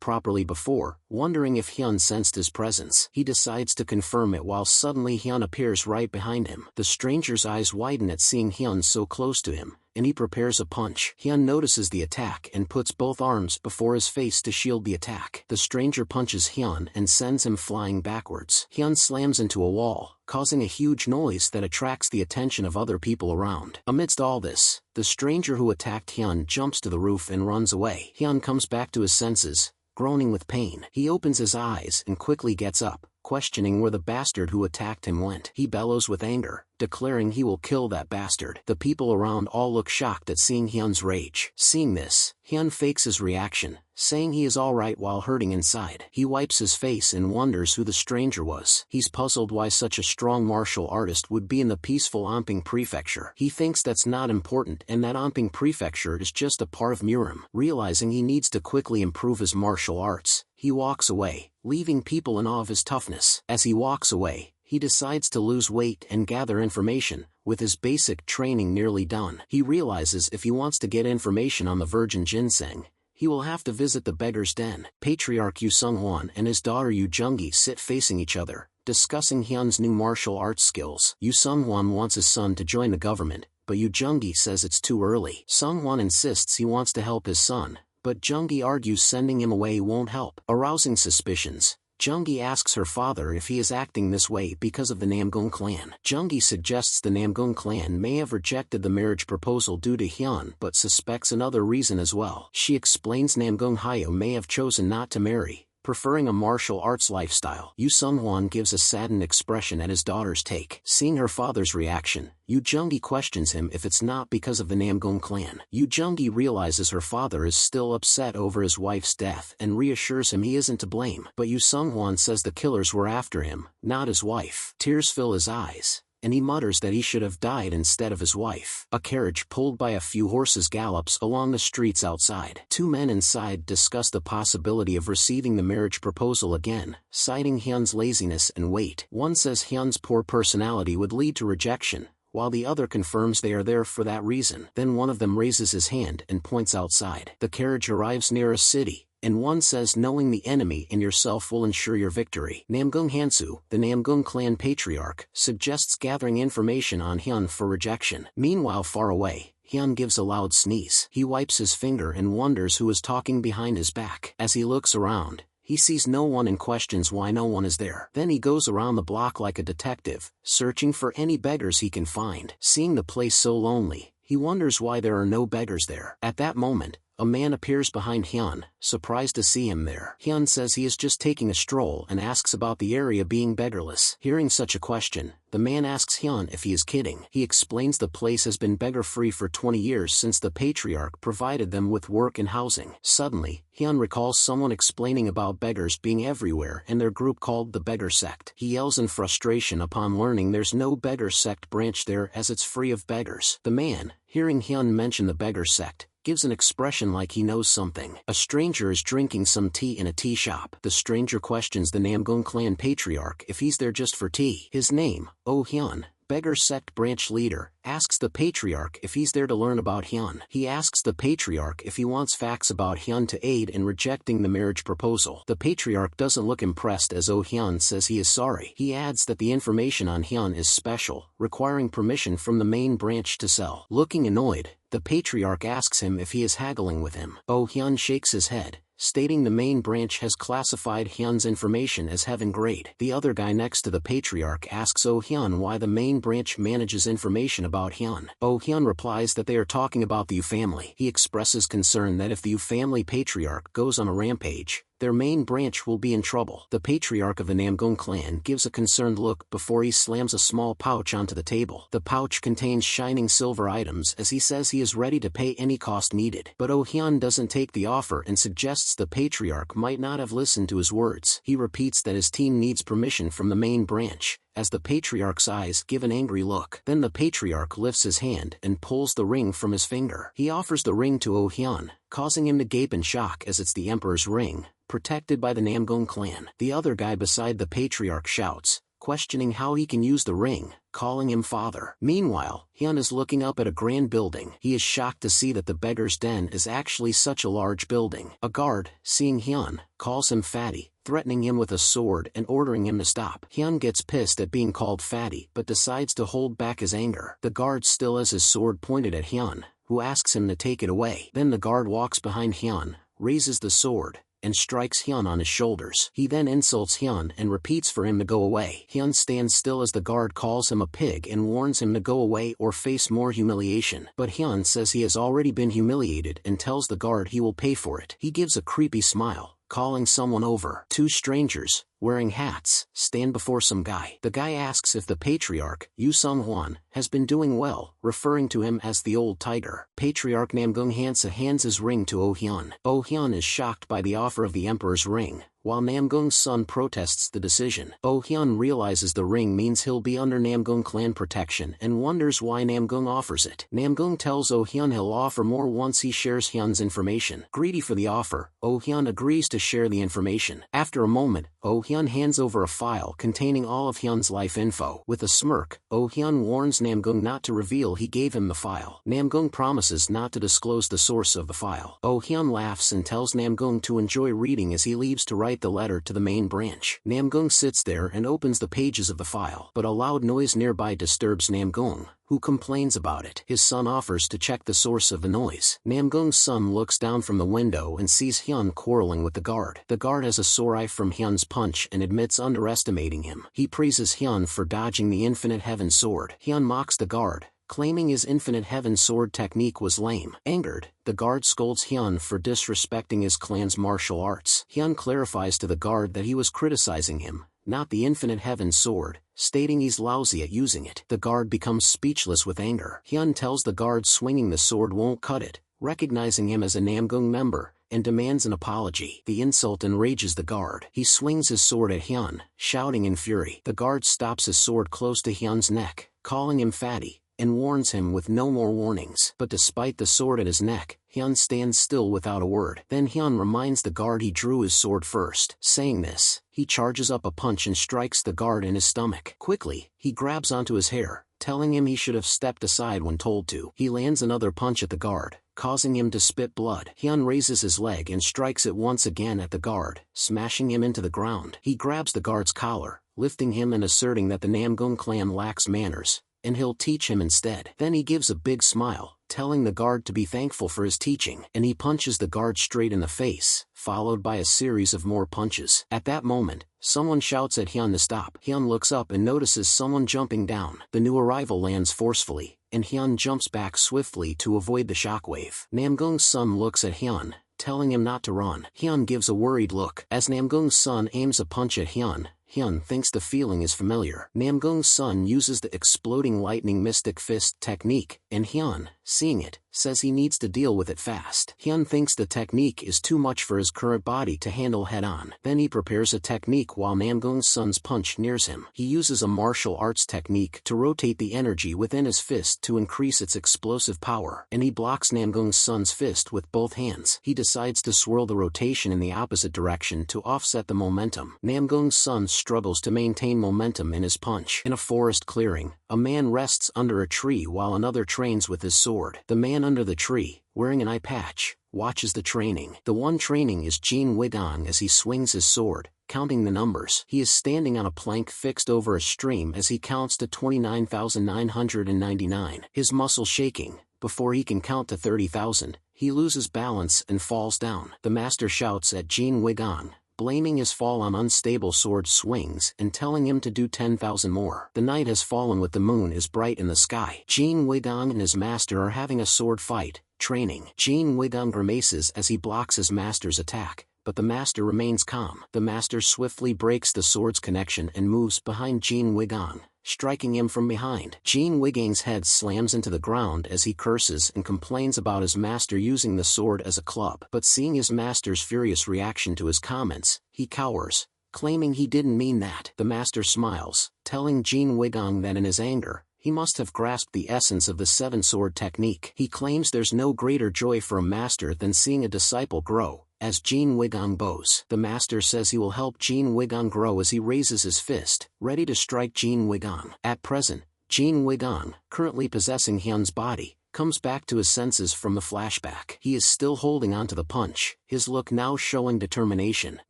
properly before, wondering if Hyun sensed his presence. He decides to confirm it while suddenly Hyun appears right behind him. The stranger's eyes widen at seeing Hyun so close to him, and he prepares a punch. Hyun notices the attack and puts both arms before his face to shield the attack. The stranger punches Hyun and sends him flying backwards. Hyun slams into a wall, causing a huge noise that attracts the attention of other people around. Amidst all this, the stranger who attacked Hyun jumps to the roof and runs away. Hyun comes back to his senses, groaning with pain. He opens his eyes and quickly gets up, questioning where the bastard who attacked him went. He bellows with anger, declaring he will kill that bastard. The people around all look shocked at seeing Hyun's rage. Seeing this, Hyun fakes his reaction, saying he is alright while hurting inside. He wipes his face and wonders who the stranger was. He's puzzled why such a strong martial artist would be in the peaceful Amping prefecture. He thinks that's not important and that Amping prefecture is just a part of Murim. Realizing he needs to quickly improve his martial arts, he walks away, leaving people in awe of his toughness. As he walks away, he decides to lose weight and gather information. With his basic training nearly done, he realizes if he wants to get information on the virgin ginseng, he will have to visit the beggar's den. Patriarch Yoo Sung-hwan and his daughter Yoo Jung-gi sit facing each other, discussing Hyun's new martial arts skills. Yoo Sung-hwan wants his son to join the government, but Yoo Jung-gi says it's too early. Sung-hwan insists he wants to help his son, but Jung-gi argues sending him away won't help. Arousing suspicions, Jung-gi asks her father if he is acting this way because of the Namgung clan. Jung-gi suggests the Namgung clan may have rejected the marriage proposal due to Hyun but suspects another reason as well. She explains Namgung Hyo may have chosen not to marry, preferring a martial arts lifestyle. Yoo Sung-hwan gives a saddened expression at his daughter's take. Seeing her father's reaction, Yoo Jung-gi questions him if it's not because of the Namgung clan. Yoo Jung-gi realizes her father is still upset over his wife's death and reassures him he isn't to blame. But Yoo Sung-hwan says the killers were after him, not his wife. Tears fill his eyes, and he mutters that he should have died instead of his wife. A carriage pulled by a few horses gallops along the streets outside. Two men inside discuss the possibility of receiving the marriage proposal again, citing Hyun's laziness and weight. One says Hyun's poor personality would lead to rejection, while the other confirms they are there for that reason. Then one of them raises his hand and points outside. The carriage arrives near a city, and one says knowing the enemy in yourself will ensure your victory. Namgung Hansu, the Namgung clan patriarch, suggests gathering information on Hyun for rejection. Meanwhile far away, Hyun gives a loud sneeze. He wipes his finger and wonders who is talking behind his back. As he looks around, he sees no one and questions why no one is there. Then he goes around the block like a detective, searching for any beggars he can find. Seeing the place so lonely, he wonders why there are no beggars there. At that moment, a man appears behind Hyun, surprised to see him there. Hyun says he is just taking a stroll and asks about the area being beggarless. Hearing such a question, the man asks Hyun if he is kidding. He explains the place has been beggar-free for 20 years since the patriarch provided them with work and housing. Suddenly, Hyun recalls someone explaining about beggars being everywhere and their group called the beggar sect. He yells in frustration upon learning there's no beggar sect branch there as it's free of beggars. The man, hearing Hyun mention the beggar sect, gives an expression like he knows something. A stranger is drinking some tea in a tea shop. The stranger questions the Namgung clan patriarch if he's there just for tea. His name, Oh Hyun, beggar sect branch leader asks the patriarch if he's there to learn about Hyun. He asks the patriarch if he wants facts about Hyun to aid in rejecting the marriage proposal. The patriarch doesn't look impressed as Oh Hyun says he is sorry. He adds that the information on Hyun is special, requiring permission from the main branch to sell. Looking annoyed, the patriarch asks him if he is haggling with him. Oh Hyun shakes his head, stating the main branch has classified Hyun's information as heaven grade. The other guy next to the patriarch asks Oh Hyun why the main branch manages information about Hyun. Oh Hyun replies that they are talking about the Yoo family. He expresses concern that if the Yoo family patriarch goes on a rampage, their main branch will be in trouble. The patriarch of the Namgung clan gives a concerned look before he slams a small pouch onto the table. The pouch contains shining silver items as he says he is ready to pay any cost needed. But Oh Hyun doesn't take the offer and suggests the patriarch might not have listened to his words. He repeats that his team needs permission from the main branch, as the patriarch's eyes give an angry look. Then the patriarch lifts his hand and pulls the ring from his finger. He offers the ring to Oh Hyun, causing him to gape in shock as it's the emperor's ring, protected by the Namgung clan. The other guy beside the patriarch shouts, questioning how he can use the ring, calling him father. Meanwhile, Hyun is looking up at a grand building. He is shocked to see that the beggar's den is actually such a large building. A guard, seeing Hyun, calls him fatty, threatening him with a sword and ordering him to stop. Hyun gets pissed at being called fatty but decides to hold back his anger. The guard still has his sword pointed at Hyun, who asks him to take it away. Then the guard walks behind Hyun, raises the sword, and strikes Hyun on his shoulders. He then insults Hyun and repeats for him to go away. Hyun stands still as the guard calls him a pig and warns him to go away or face more humiliation. But Hyun says he has already been humiliated and tells the guard he will pay for it. He gives a creepy smile, calling someone over. Two strangers, wearing hats, stand before some guy. The guy asks if the patriarch, Yoo Hyun, has been doing well, referring to him as the old tiger. Patriarch Namgung Hansa hands his ring to Oh Hyun. Oh Hyun is shocked by the offer of the emperor's ring, while Namgung's son protests the decision. Oh Hyun realizes the ring means he'll be under Namgung clan protection and wonders why Namgung offers it. Namgung tells Oh Hyun he'll offer more once he shares Hyun's information. Greedy for the offer, Oh Hyun agrees to share the information. After a moment, Oh Hyun hands over a file containing all of Hyun's life info. With a smirk, Oh Hyun warns Namgung not to reveal he gave him the file. Namgung promises not to disclose the source of the file. Oh Hyun laughs and tells Namgung to enjoy reading as he leaves to write the letter to the main branch. Namgung sits there and opens the pages of the file, but a loud noise nearby disturbs Namgung, who complains about it. His son offers to check the source of the noise. Namgung's son looks down from the window and sees Hyun quarreling with the guard. The guard has a sore eye from Hyun's punch and admits underestimating him. He praises Hyun for dodging the infinite heaven sword. Hyun mocks the guard, claiming his infinite heaven sword technique was lame. Angered, the guard scolds Hyun for disrespecting his clan's martial arts. Hyun clarifies to the guard that he was criticizing him, not the infinite heaven sword, stating he's lousy at using it. The guard becomes speechless with anger. Hyun tells the guard swinging the sword won't cut it, recognizing him as a Namgung member, and demands an apology. The insult enrages the guard. He swings his sword at Hyun, shouting in fury. The guard stops his sword close to Hyun's neck, calling him fatty, and warns him with no more warnings. But despite the sword at his neck, Hyun stands still without a word. Then Hyun reminds the guard he drew his sword first. Saying this, he charges up a punch and strikes the guard in his stomach. Quickly, he grabs onto his hair, telling him he should have stepped aside when told to. He lands another punch at the guard, causing him to spit blood. Hyun raises his leg and strikes it once again at the guard, smashing him into the ground. He grabs the guard's collar, lifting him and asserting that the Namgung clan lacks manners, and he'll teach him instead. Then he gives a big smile, telling the guard to be thankful for his teaching, and he punches the guard straight in the face, followed by a series of more punches. At that moment, someone shouts at Hyun to stop. Hyun looks up and notices someone jumping down. The new arrival lands forcefully, and Hyun jumps back swiftly to avoid the shockwave. Namgung's son looks at Hyun, telling him not to run. Hyun gives a worried look. As Namgung's son aims a punch at Hyun, Hyun thinks the feeling is familiar. Namgung's son uses the exploding lightning mystic fist technique, and Hyun, seeing it, says he needs to deal with it fast. Hyun thinks the technique is too much for his current body to handle head-on. Then he prepares a technique while Namgung's son's punch nears him. He uses a martial arts technique to rotate the energy within his fist to increase its explosive power, and he blocks Namgung's son's fist with both hands. He decides to swirl the rotation in the opposite direction to offset the momentum. Namgung's son struggles to maintain momentum in his punch. In a forest clearing, a man rests under a tree while another trains with his sword. The man under the tree, wearing an eye patch, watches the training. The one training is Jin Wigong as he swings his sword, counting the numbers. He is standing on a plank fixed over a stream as he counts to 29,999. His muscles shaking. Before he can count to 30,000, he loses balance and falls down. The master shouts at Jin Wigong, blaming his fall on unstable sword swings and telling him to do 10,000 more. The night has fallen with the moon is bright in the sky. Jin Wigong and his master are having a sword fight, training. Jin Wigong grimaces as he blocks his master's attack, but the master remains calm. The master swiftly breaks the sword's connection and moves behind Jin Wigong, striking him from behind. Jin Wigong's head slams into the ground as he curses and complains about his master using the sword as a club. But seeing his master's furious reaction to his comments, he cowers, claiming he didn't mean that. The master smiles, telling Jin Wigong that in his anger, he must have grasped the essence of the seven-sword technique. He claims there's no greater joy for a master than seeing a disciple grow. As Jin Wigong bows, the master says he will help Jin Wigong grow as he raises his fist, ready to strike Jin Wigong. At present, Jin Wigong, currently possessing Hyun's body, comes back to his senses from the flashback. He is still holding onto the punch, his look now showing determination.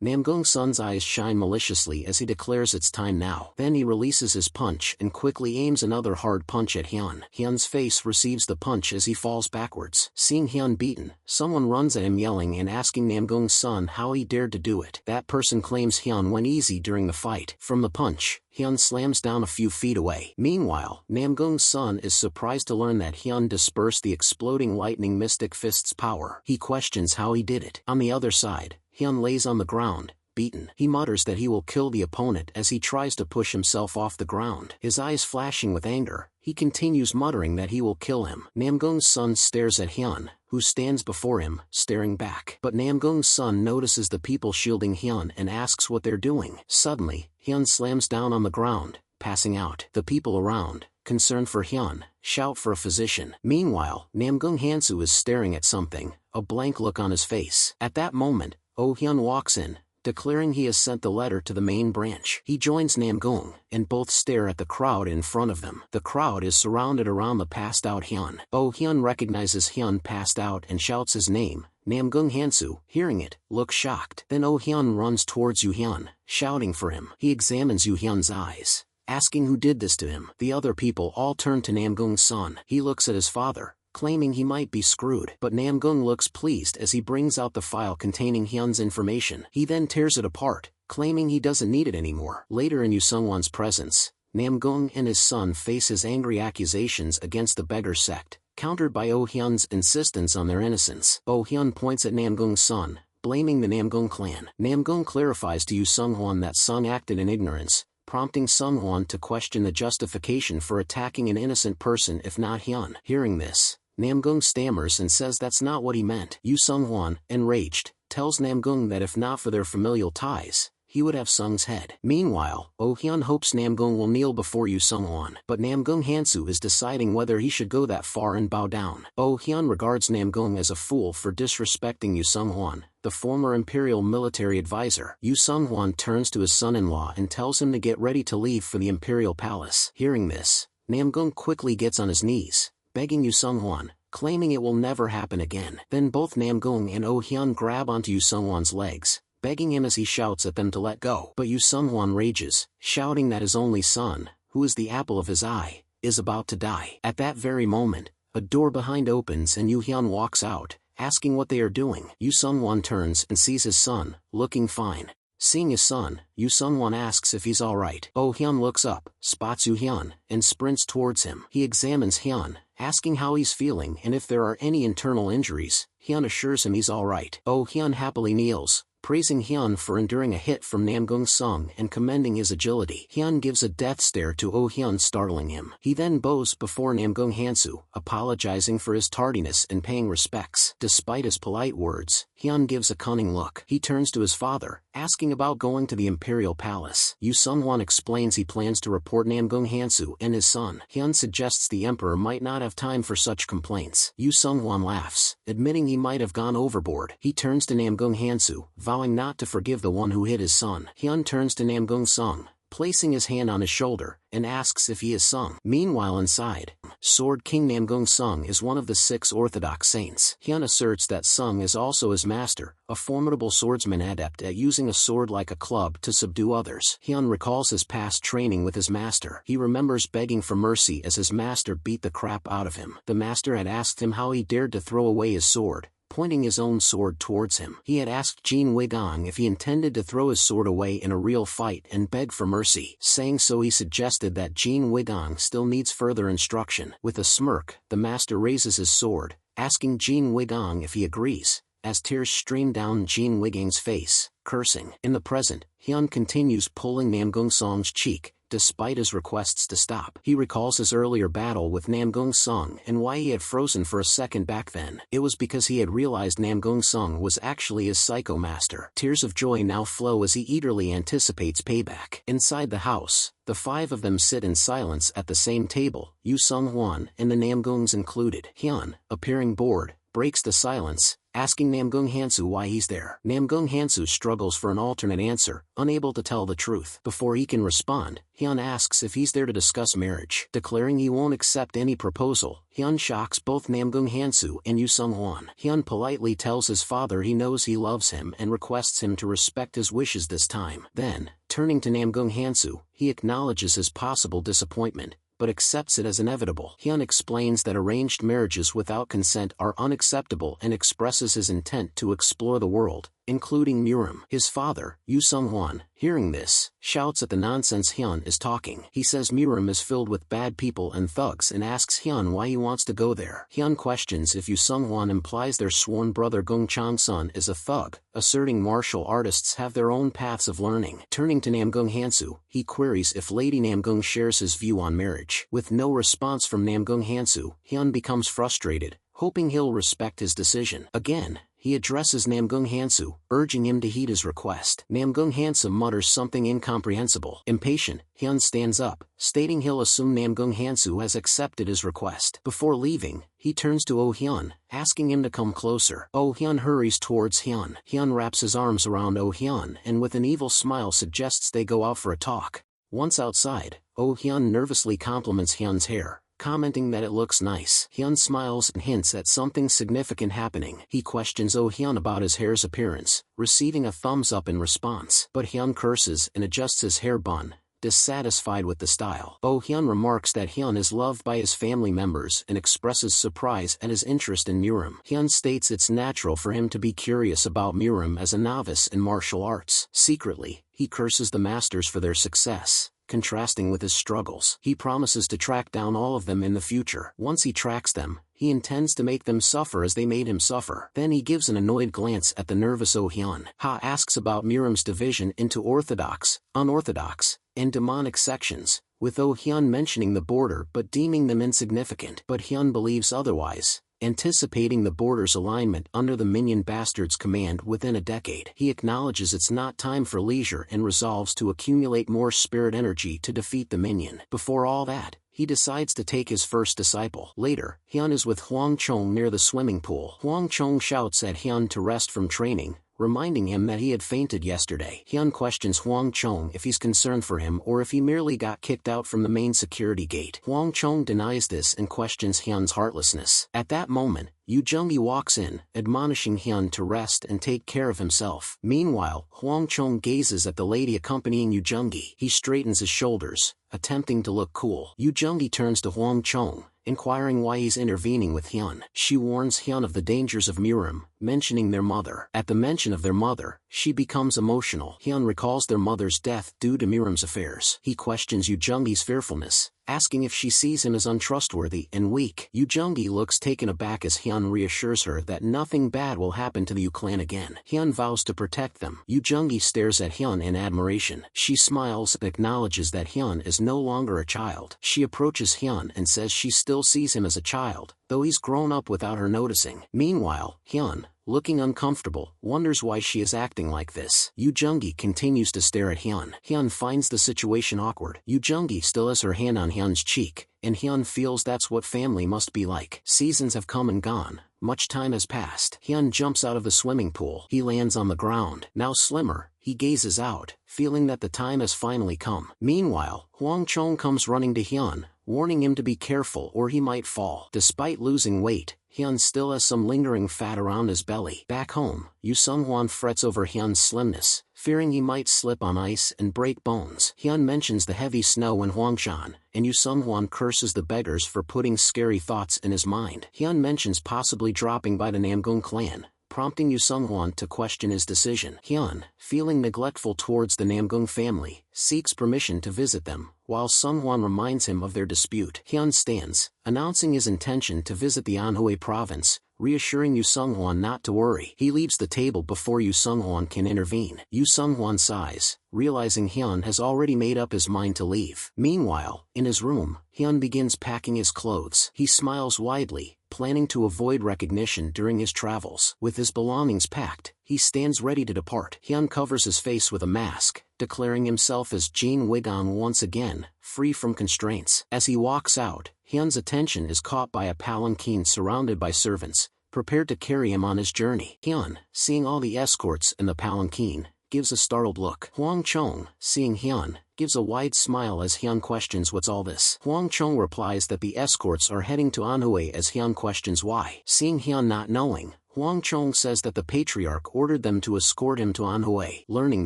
Namgung's son's eyes shine maliciously as he declares it's time now. Then he releases his punch and quickly aims another hard punch at Hyun. Hyun's face receives the punch as he falls backwards. Seeing Hyun beaten, someone runs at him yelling and asking Namgung's son how he dared to do it. That person claims Hyun went easy during the fight. From the punch, Hyun slams down a few feet away. Meanwhile, Namgung's son is surprised to learn that Hyun dispersed the exploding lightning mystic fist's power. He questions how he did it. On the other side, Hyun lays on the ground, beaten. He mutters that he will kill the opponent as he tries to push himself off the ground. His eyes flashing with anger, he continues muttering that he will kill him. Namgung's son stares at Hyun, who stands before him, staring back. But Namgung's son notices the people shielding Hyun and asks what they're doing. Suddenly, Hyun slams down on the ground, passing out. The people around, concerned for Hyun, shout for a physician. Meanwhile, Namgung Hansu is staring at something, a blank look on his face. At that moment, Oh Hyun walks in, declaring he has sent the letter to the main branch. He joins Namgung, and both stare at the crowd in front of them. The crowd is surrounded around the passed-out Hyun. Oh Hyun recognizes Hyun passed out and shouts his name. Namgung Hansu, hearing it, looks shocked. Then Oh Hyun runs towards Yoo Hyun, shouting for him. He examines Yoo Hyun's eyes, asking who did this to him. The other people all turn to Namgung's son. He looks at his father, claiming he might be screwed. But Namgung looks pleased as he brings out the file containing Hyun's information. He then tears it apart, claiming he doesn't need it anymore. Later in Yoo Sung-won's presence, Namgung and his son face his angry accusations against the beggar sect, countered by Oh Hyun's insistence on their innocence. Oh Hyun points at Namgung's son, blaming the Namgung clan. Namgung clarifies to Yoo Sung-won that Sung acted in ignorance, prompting Sung-won to question the justification for attacking an innocent person if not Hyun. Hearing this, Namgung stammers and says that's not what he meant. Yoo Sung-won, enraged, tells Namgung that if not for their familial ties, he would have Sung's head. Meanwhile, Oh Hyun hopes Namgung will kneel before Yoo Sung-won, but Namgung Hansu is deciding whether he should go that far and bow down. Oh Hyun regards Namgung as a fool for disrespecting Yoo Sung-won, the former imperial military advisor. Yoo Sung-won turns to his son-in-law and tells him to get ready to leave for the imperial palace. Hearing this, Namgung quickly gets on his knees, begging Yoo Sung-won, claiming it will never happen again. Then both Namgung and Oh Hyun grab onto Yoo Sung-won's legs, begging him as he shouts at them to let go. But Yoo Sung-won rages, shouting that his only son, who is the apple of his eye, is about to die. At that very moment, a door behind opens and Yoo Hyun walks out, asking what they are doing. Yoo Sung-won turns and sees his son, looking fine. Seeing his son, Yoo Sung-won asks if he's alright. Oh Hyun looks up, spots Yoo Hyun, and sprints towards him. He examines Hyun, asking how he's feeling and if there are any internal injuries. Hyun assures him he's alright. Oh Hyun happily kneels, praising Hyun for enduring a hit from Namgung Sung and commending his agility. Hyun gives a death stare to Oh Hyun, startling him. He then bows before Namgung Hansu, apologizing for his tardiness and paying respects. Despite his polite words, Hyun gives a cunning look. He turns to his father, asking about going to the imperial palace. Yoo Sung-won explains he plans to report Namgung Hansu and his son. Hyun suggests the emperor might not have time for such complaints. Yoo Sung-won laughs, admitting he might have gone overboard. He turns to Namgung Hansu, vowing not to forgive the one who hit his son. Hyun turns to Namgung Sung, placing his hand on his shoulder, and asks if he is Sung. Meanwhile inside, Sword King Namgung Sung is one of the 6 orthodox saints. Hyun asserts that Sung is also his master, a formidable swordsman adept at using a sword like a club to subdue others. Hyun recalls his past training with his master. He remembers begging for mercy as his master beat the crap out of him. The master had asked him how he dared to throw away his sword, pointing his own sword towards him. He had asked Jin Wigong if he intended to throw his sword away in a real fight and beg for mercy. Saying so, he suggested that Jin Wigong still needs further instruction. With a smirk, the master raises his sword, asking Jin Wigong if he agrees, as tears stream down Jin Wigong's face, cursing. In the present, Hyun continues pulling Namgung Sung's cheek, despite his requests to stop. He recalls his earlier battle with Namgung Sung and why he had frozen for a second back then. It was because he had realized Namgung Sung was actually his psycho master. Tears of joy now flow as he eagerly anticipates payback. Inside the house, the 5 of them sit in silence at the same table, Yoo Sung-won and the Namgungs included. Hyun, appearing bored, breaks the silence, asking Namgung Hansu why he's there. Namgung Hansu struggles for an alternate answer, unable to tell the truth. Before he can respond, Hyun asks if he's there to discuss marriage. Declaring he won't accept any proposal, Hyun shocks both Namgung Hansu and Yoo Sung-won. Hyun politely tells his father he knows he loves him and requests him to respect his wishes this time. Then, turning to Namgung Hansu, he acknowledges his possible disappointment, but accepts it as inevitable. Hyun explains that arranged marriages without consent are unacceptable and expresses his intent to explore the world, including Murim. His father, Yoo Sung-won, hearing this, shouts at the nonsense Hyun is talking. He says Murim is filled with bad people and thugs and asks Hyun why he wants to go there. Hyun questions if Yoo Sung-won implies their sworn brother Gong Chang-sun is a thug, asserting martial artists have their own paths of learning. Turning to Namgung Hansu, he queries if Lady Namgung shares his view on marriage. With no response from Namgung Hansu, Hyun becomes frustrated, hoping he'll respect his decision. Again, he addresses Namgung Hansu, urging him to heed his request. Namgung Hansu mutters something incomprehensible. Impatient, Hyun stands up, stating he'll assume Namgung Hansu has accepted his request. Before leaving, he turns to Oh Hyun, asking him to come closer. Oh Hyun hurries towards Hyun. Hyun wraps his arms around Oh Hyun and with an evil smile suggests they go out for a talk. Once outside, Oh Hyun nervously compliments Hyun's hair, commenting that it looks nice. Hyun smiles and hints at something significant happening. He questions Oh Hyun about his hair's appearance, receiving a thumbs up in response. But Hyun curses and adjusts his hair bun, dissatisfied with the style. Oh Hyun remarks that Hyun is loved by his family members and expresses surprise at his interest in Murim. Hyun states it's natural for him to be curious about Murim as a novice in martial arts. Secretly, he curses the masters for their success, contrasting with his struggles. He promises to track down all of them in the future. Once he tracks them, he intends to make them suffer as they made him suffer. Then he gives an annoyed glance at the nervous Oh Hyun. Ha asks about Murim's division into orthodox, unorthodox, and demonic sections, with Oh Hyun mentioning the border but deeming them insignificant. But Hyun believes otherwise, anticipating the border's alignment under the minion bastard's command within a decade. He acknowledges it's not time for leisure and resolves to accumulate more spirit energy to defeat the minion. Before all that, he decides to take his first disciple. Later, Hyun is with Hwang Chong near the swimming pool. Hwang Chong shouts at Hyun to rest from training, reminding him that he had fainted yesterday. Hyun questions Hwang Chong if he's concerned for him or if he merely got kicked out from the main security gate. Hwang Chong denies this and questions Hyun's heartlessness. At that moment, Yoo Jung-gi walks in, admonishing Hyun to rest and take care of himself. Meanwhile, Hwang Chong gazes at the lady accompanying Yoo Jung-gi. He straightens his shoulders, attempting to look cool. Yoo Jung-gi turns to Hwang Chong, inquiring why he's intervening with Hyun. She warns Hyun of the dangers of Murim, mentioning their mother. At the mention of their mother, she becomes emotional. Hyun recalls their mother's death due to Murim's affairs. He questions Yoo Jung-gi's fearfulness, asking if she sees him as untrustworthy and weak. Yoo Jung-gi looks taken aback as Hyun reassures her that nothing bad will happen to the Yoo clan again. Hyun vows to protect them. Yoo Jung-gi stares at Hyun in admiration. She smiles and acknowledges that Hyun is no longer a child. She approaches Hyun and says she still sees him as a child, though he's grown up without her noticing. Meanwhile, Hyun, looking uncomfortable, wonders why she is acting like this. Yoo Jung-gi continues to stare at Hyun. Hyun finds the situation awkward. Yoo Jung-gi still has her hand on Hyun's cheek, and Hyun feels that's what family must be like. Seasons have come and gone. Much time has passed. Hyun jumps out of the swimming pool. He lands on the ground. Now slimmer, he gazes out, feeling that the time has finally come. Meanwhile, Hwang Chong comes running to Hyun, warning him to be careful or he might fall. Despite losing weight, Hyun still has some lingering fat around his belly. Back home, Yoo Sung-hwan frets over Hyun's slimness, fearing he might slip on ice and break bones. Hyun mentions the heavy snow in Hwangshan, and Yoo Sung-hwan curses the beggars for putting scary thoughts in his mind. Hyun mentions possibly dropping by the Namgung clan, prompting Yoo Sung-hwan to question his decision. Hyun, feeling neglectful towards the Namgung family, seeks permission to visit them, while Sung-hwan reminds him of their dispute. Hyun stands, announcing his intention to visit the Anhui province, reassuring Yoo Sung-hwan not to worry. He leaves the table before Yoo Sung-hwan can intervene. Yoo Sung-hwan sighs, realizing Hyun has already made up his mind to leave. Meanwhile, in his room, Hyun begins packing his clothes. He smiles widely, planning to avoid recognition during his travels. With his belongings packed, he stands ready to depart. Hyun covers his face with a mask, declaring himself as Jin Wigon once again, free from constraints. As he walks out, Hyun's attention is caught by a palanquin surrounded by servants, prepared to carry him on his journey. Hyun, seeing all the escorts in the palanquin, gives a startled look. Hwang Chong, seeing Hyun, gives a wide smile as Hyun questions what's all this. Hwang Chong replies that the escorts are heading to Anhui as Hyun questions why. Seeing Hyun not knowing, Hwang Chong says that the patriarch ordered them to escort him to Anhui. Learning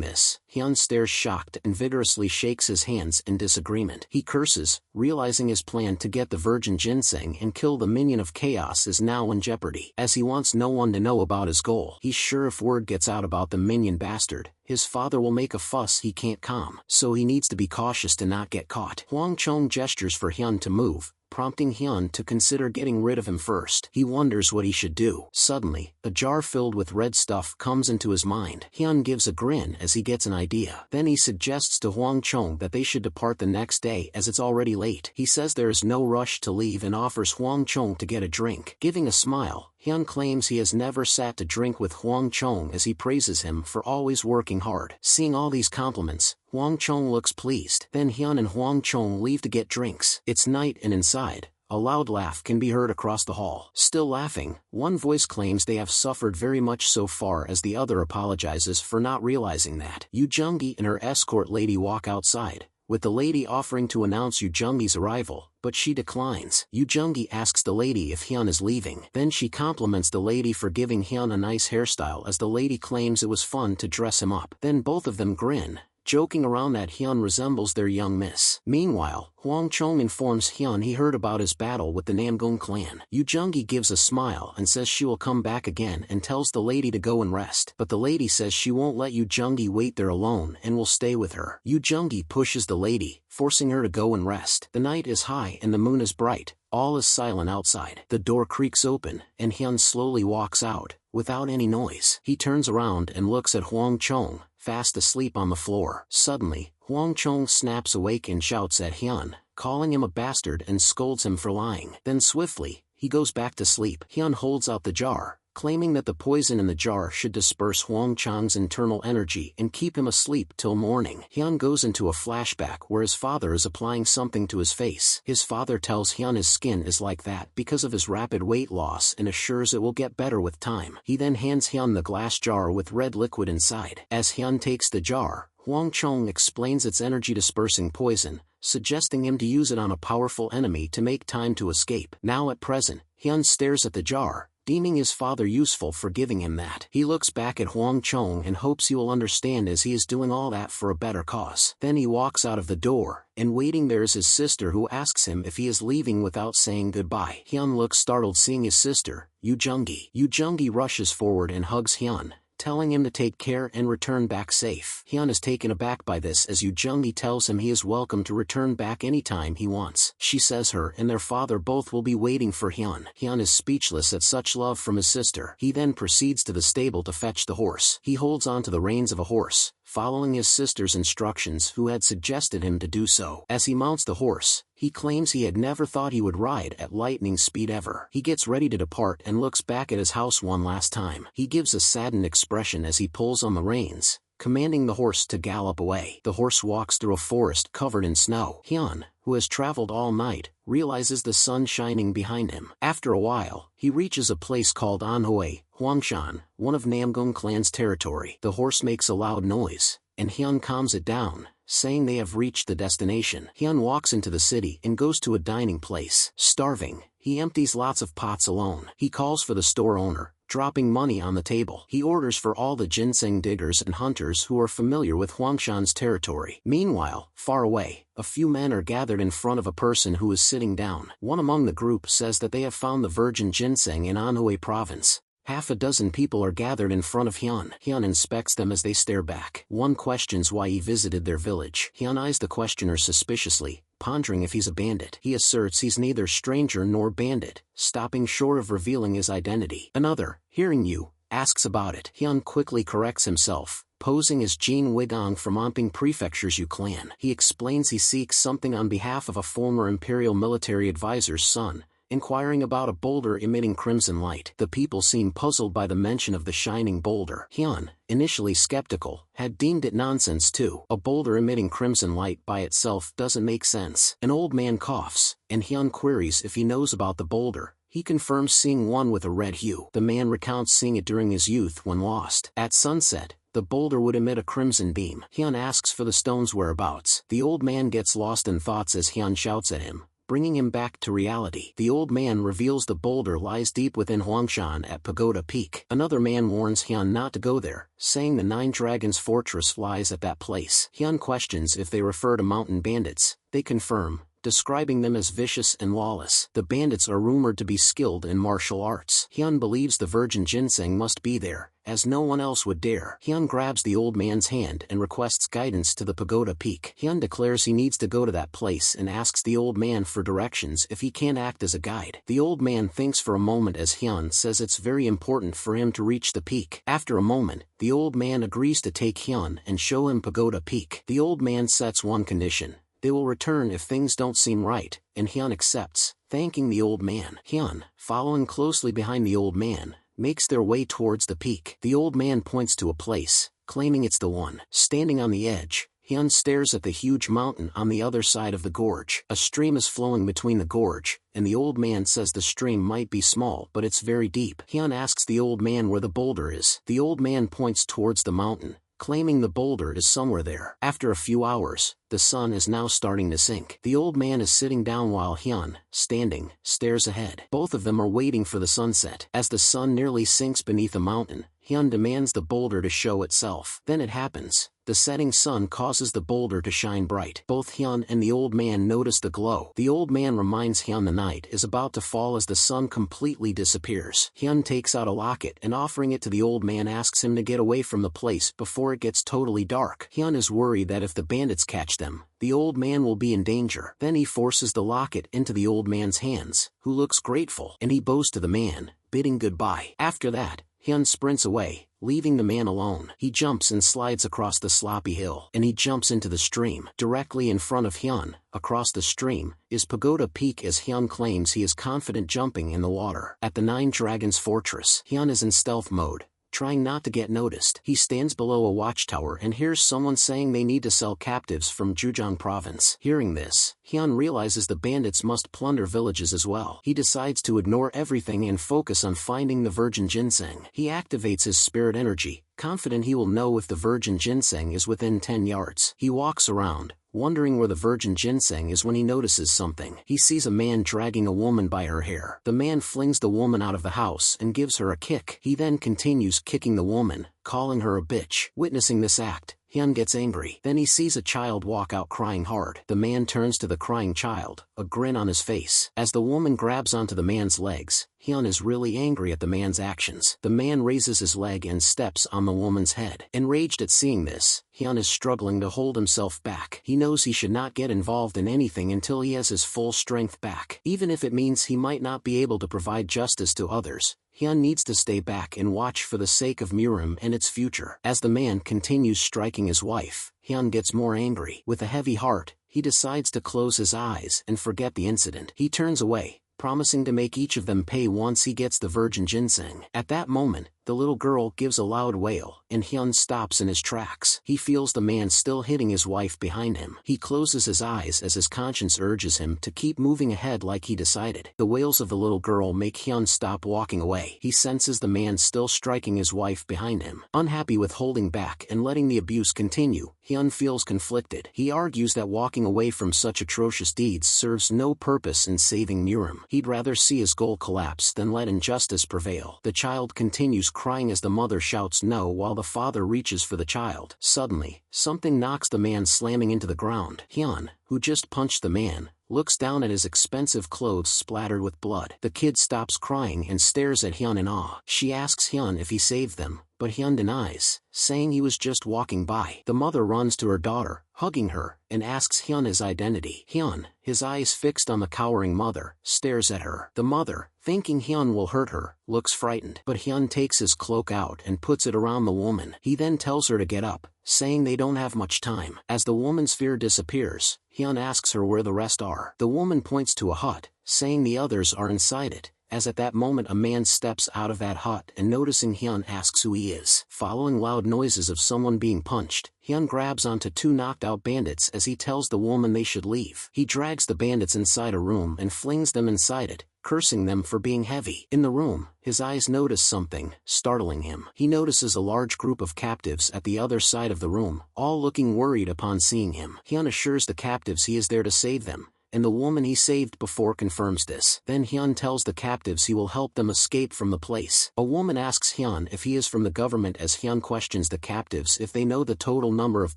this, Hyun stares shocked and vigorously shakes his hands in disagreement. He curses, realizing his plan to get the virgin ginseng and kill the minion of chaos is now in jeopardy. As he wants no one to know about his goal, he's sure if word gets out about the minion bastard, his father will make a fuss he can't calm. So he needs to be cautious to not get caught. Hwang Chong gestures for Hyun to move, prompting Hyun to consider getting rid of him first. He wonders what he should do. Suddenly, a jar filled with red stuff comes into his mind. Hyun gives a grin as he gets an idea. Then he suggests to Hwang Chong that they should depart the next day as it's already late. He says there is no rush to leave and offers Hwang Chong to get a drink. Giving a smile, Hyun claims he has never sat to drink with Hwang Chong as he praises him for always working hard. Seeing all these compliments, Hwang Chong looks pleased. Then Hyun and Hwang Chong leave to get drinks. It's night and inside, a loud laugh can be heard across the hall. Still laughing, one voice claims they have suffered very much so far as the other apologizes for not realizing that. Yoo Jung-gi and her escort lady walk outside, with the lady offering to announce Yoo Jung-gi's arrival, but she declines. Yoo Jung-gi asks the lady if Hyun is leaving. Then she compliments the lady for giving Hyun a nice hairstyle as the lady claims it was fun to dress him up. Then both of them grin, joking around that Hyun resembles their young miss. Meanwhile, Hwang Chong informs Hyun he heard about his battle with the Namgung clan. Yoo Jung-gi gives a smile and says she will come back again and tells the lady to go and rest. But the lady says she won't let Yoo Jung-gi wait there alone and will stay with her. Yoo Jung-gi pushes the lady, forcing her to go and rest. The night is high and the moon is bright. All is silent outside. The door creaks open, and Hyun slowly walks out, without any noise. He turns around and looks at Hwang Chong, fast asleep on the floor. Suddenly, Hwang Chong snaps awake and shouts at Hyun, calling him a bastard and scolds him for lying. Then swiftly, he goes back to sleep. Hyun holds out the jar, claiming that the poison in the jar should disperse Hwang Chong's internal energy and keep him asleep till morning. Hyun goes into a flashback where his father is applying something to his face. His father tells Hyun his skin is like that because of his rapid weight loss and assures it will get better with time. He then hands Hyun the glass jar with red liquid inside. As Hyun takes the jar, Hwang Chong explains its energy-dispersing poison, suggesting him to use it on a powerful enemy to make time to escape. Now at present, Hyun stares at the jar, deeming his father useful for giving him that. He looks back at Hwang Chong and hopes he will understand as he is doing all that for a better cause. Then he walks out of the door, and waiting there is his sister who asks him if he is leaving without saying goodbye. Hyun looks startled seeing his sister, Yoo Jung-gi. Yoo Jung-gi rushes forward and hugs Hyun, telling him to take care and return back safe. Hyun is taken aback by this as Yoo Jung-mi tells him he is welcome to return back anytime he wants. She says her and their father both will be waiting for Hyun. Hyun is speechless at such love from his sister. He then proceeds to the stable to fetch the horse. He holds on to the reins of a horse, following his sister's instructions who had suggested him to do so. As he mounts the horse, he claims he had never thought he would ride at lightning speed ever. He gets ready to depart and looks back at his house one last time. He gives a saddened expression as he pulls on the reins, commanding the horse to gallop away. The horse walks through a forest covered in snow. Hyun, who has traveled all night, realizes the sun shining behind him. After a while, he reaches a place called Anhoi, Hwangshan, one of Namgung clan's territory. The horse makes a loud noise, and Hyun calms it down, saying they have reached the destination. Hyun walks into the city and goes to a dining place. Starving, he empties lots of pots alone. He calls for the store owner, dropping money on the table. He orders for all the ginseng diggers and hunters who are familiar with Huangshan's territory. Meanwhile, far away, a few men are gathered in front of a person who is sitting down. One among the group says that they have found the virgin ginseng in Anhui province. Half a dozen people are gathered in front of Hyun. Hyun inspects them as they stare back. One questions why he visited their village. Hyun eyes the questioner suspiciously, pondering if he's a bandit. He asserts he's neither stranger nor bandit, stopping short of revealing his identity. Another, hearing Yoo, asks about it. Hyun quickly corrects himself, posing as Jin Wigong from Anping Prefecture's Yoo clan. He explains he seeks something on behalf of a former imperial military advisor's son, inquiring about a boulder emitting crimson light. The people seem puzzled by the mention of the shining boulder. Hyun, initially skeptical, had deemed it nonsense too. A boulder emitting crimson light by itself doesn't make sense. An old man coughs, and Hyun queries if he knows about the boulder. He confirms seeing one with a red hue. The man recounts seeing it during his youth when lost. At sunset, the boulder would emit a crimson beam. Hyun asks for the stone's whereabouts. The old man gets lost in thoughts as Hyun shouts at him, bringing him back to reality. The old man reveals the boulder lies deep within Huangshan at Pagoda Peak. Another man warns Hyun not to go there, saying the Nine Dragons Fortress lies at that place. Hyun questions if they refer to mountain bandits. They confirm, describing them as vicious and lawless. The bandits are rumored to be skilled in martial arts. Hyun believes the virgin ginseng must be there, as no one else would dare. Hyun grabs the old man's hand and requests guidance to the Pagoda Peak. Hyun declares he needs to go to that place and asks the old man for directions if he can act as a guide. The old man thinks for a moment as Hyun says it's very important for him to reach the peak. After a moment, the old man agrees to take Hyun and show him Pagoda Peak. The old man sets one condition: they will return if things don't seem right, and Hyun accepts, thanking the old man. Hyun, following closely behind the old man, makes their way towards the peak. The old man points to a place, claiming it's the one. Standing on the edge, Hyun stares at the huge mountain on the other side of the gorge. A stream is flowing between the gorge, and the old man says the stream might be small but it's very deep. Hyun asks the old man where the boulder is. The old man points towards the mountain, claiming the boulder is somewhere there. After a few hours, the sun is now starting to sink. The old man is sitting down while Hyun, standing, stares ahead. Both of them are waiting for the sunset. As the sun nearly sinks beneath a mountain, Hyun demands the boulder to show itself. Then it happens. The setting sun causes the boulder to shine bright. Both Hyun and the old man notice the glow. The old man reminds Hyun the night is about to fall as the sun completely disappears. Hyun takes out a locket and offering it to the old man asks him to get away from the place before it gets totally dark. Hyun is worried that if the bandits catch them, the old man will be in danger. Then he forces the locket into the old man's hands, who looks grateful, and he bows to the man, bidding goodbye. After that, Hyun sprints away, leaving the man alone. He jumps and slides across the sloppy hill, and he jumps into the stream. Directly in front of Hyun, across the stream, is Pagoda Peak as Hyun claims he is confident jumping in the water. At the Nine Dragons Fortress, Hyun is in stealth mode, trying not to get noticed. He stands below a watchtower and hears someone saying they need to sell captives from Zhejiang province. Hearing this, Hyun realizes the bandits must plunder villages as well. He decides to ignore everything and focus on finding the virgin ginseng. He activates his spirit energy, confident he will know if the virgin ginseng is within 10 yards. He walks around, wondering where the virgin ginseng is when he notices something. He sees a man dragging a woman by her hair. The man flings the woman out of the house and gives her a kick. He then continues kicking the woman, calling her a bitch. Witnessing this act, Hyun gets angry. Then he sees a child walk out crying hard. The man turns to the crying child, a grin on his face. As the woman grabs onto the man's legs, Hyun is really angry at the man's actions. The man raises his leg and steps on the woman's head. Enraged at seeing this, Hyun is struggling to hold himself back. He knows he should not get involved in anything until he has his full strength back. Even if it means he might not be able to provide justice to others, Hyun needs to stay back and watch for the sake of Murim and its future. As the man continues striking his wife, Hyun gets more angry. With a heavy heart, he decides to close his eyes and forget the incident. He turns away, promising to make each of them pay once he gets the virgin ginseng. At that moment, the little girl gives a loud wail, and Hyun stops in his tracks. He feels the man still hitting his wife behind him. He closes his eyes as his conscience urges him to keep moving ahead like he decided. The wails of the little girl make Hyun stop walking away. He senses the man still striking his wife behind him. Unhappy with holding back and letting the abuse continue, Hyun feels conflicted. He argues that walking away from such atrocious deeds serves no purpose in saving Murim. He'd rather see his goal collapse than let injustice prevail. The child continues crying as the mother shouts no while the father reaches for the child. Suddenly, something knocks the man slamming into the ground. Hyun, who just punched the man, looks down at his expensive clothes splattered with blood. The kid stops crying and stares at Hyun in awe. She asks Hyun if he saved them, but Hyun denies, saying he was just walking by. The mother runs to her daughter, hugging her, and asks Hyun his identity. Hyun, his eyes fixed on the cowering mother, stares at her. The mother, thinking Hyun will hurt her, looks frightened. But Hyun takes his cloak out and puts it around the woman. He then tells her to get up, saying they don't have much time. As the woman's fear disappears, Hyun asks her where the rest are. The woman points to a hut, saying the others are inside it. As at that moment a man steps out of that hut and noticing Hyun asks who he is. Following loud noises of someone being punched, Hyun grabs onto two knocked out bandits as he tells the woman they should leave. He drags the bandits inside a room and flings them inside it, cursing them for being heavy. In the room, his eyes notice something, startling him. He notices a large group of captives at the other side of the room, all looking worried upon seeing him. Hyun assures the captives he is there to save them, and the woman he saved before confirms this. Then Hyun tells the captives he will help them escape from the place. A woman asks Hyun if he is from the government as Hyun questions the captives if they know the total number of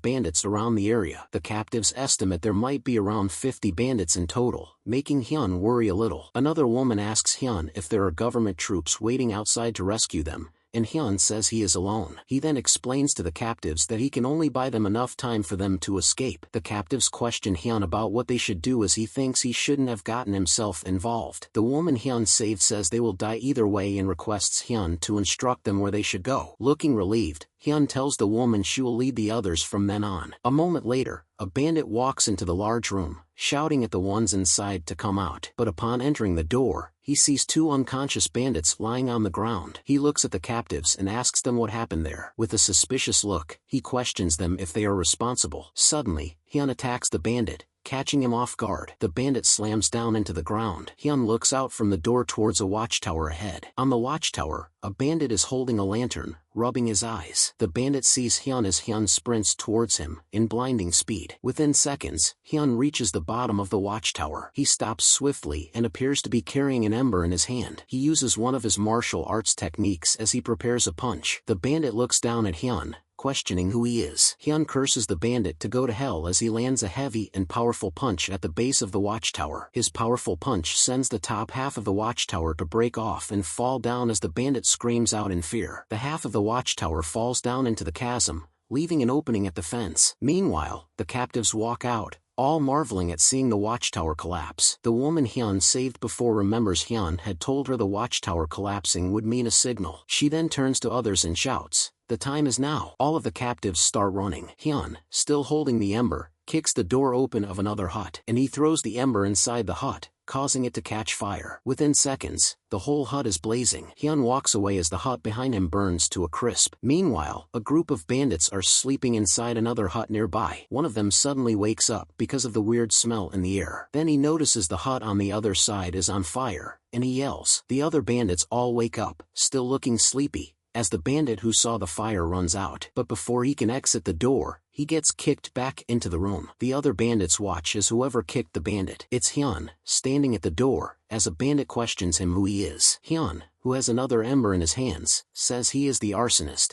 bandits around the area. The captives estimate there might be around 50 bandits in total, making Hyun worry a little. Another woman asks Hyun if there are government troops waiting outside to rescue them, and Hyun says he is alone. He then explains to the captives that he can only buy them enough time for them to escape. The captives question Hyun about what they should do as he thinks he shouldn't have gotten himself involved. The woman Hyun saved says they will die either way and requests Hyun to instruct them where they should go. Looking relieved, Hyun tells the woman she will lead the others from then on. A moment later, a bandit walks into the large room, shouting at the ones inside to come out. But upon entering the door, he sees two unconscious bandits lying on the ground. He looks at the captives and asks them what happened there. With a suspicious look, he questions them if they are responsible. Suddenly, Hyun attacks the bandit, catching him off guard. The bandit slams down into the ground. Hyun looks out from the door towards a watchtower ahead. On the watchtower, a bandit is holding a lantern, rubbing his eyes. The bandit sees Hyun as Hyun sprints towards him, in blinding speed. Within seconds, Hyun reaches the bottom of the watchtower. He stops swiftly and appears to be carrying an ember in his hand. He uses one of his martial arts techniques as he prepares a punch. The bandit looks down at Hyun, questioning who he is. Hyun curses the bandit to go to hell as he lands a heavy and powerful punch at the base of the watchtower. His powerful punch sends the top half of the watchtower to break off and fall down as the bandit screams out in fear. The half of the watchtower falls down into the chasm, leaving an opening at the fence. Meanwhile, the captives walk out, all marveling at seeing the watchtower collapse. The woman Hyun saved before remembers Hyun had told her the watchtower collapsing would mean a signal. She then turns to others and shouts, "The time is now." All of the captives start running. Hyun, still holding the ember, kicks the door open of another hut, and he throws the ember inside the hut, causing it to catch fire. Within seconds, the whole hut is blazing. Hyun walks away as the hut behind him burns to a crisp. Meanwhile, a group of bandits are sleeping inside another hut nearby. One of them suddenly wakes up because of the weird smell in the air. Then he notices the hut on the other side is on fire, and he yells. The other bandits all wake up, still looking sleepy, as the bandit who saw the fire runs out. But before he can exit the door, he gets kicked back into the room. The other bandits watch as whoever kicked the bandit. It's Hyun, standing at the door, as a bandit questions him who he is. Hyun, who has another ember in his hands, says he is the arsonist,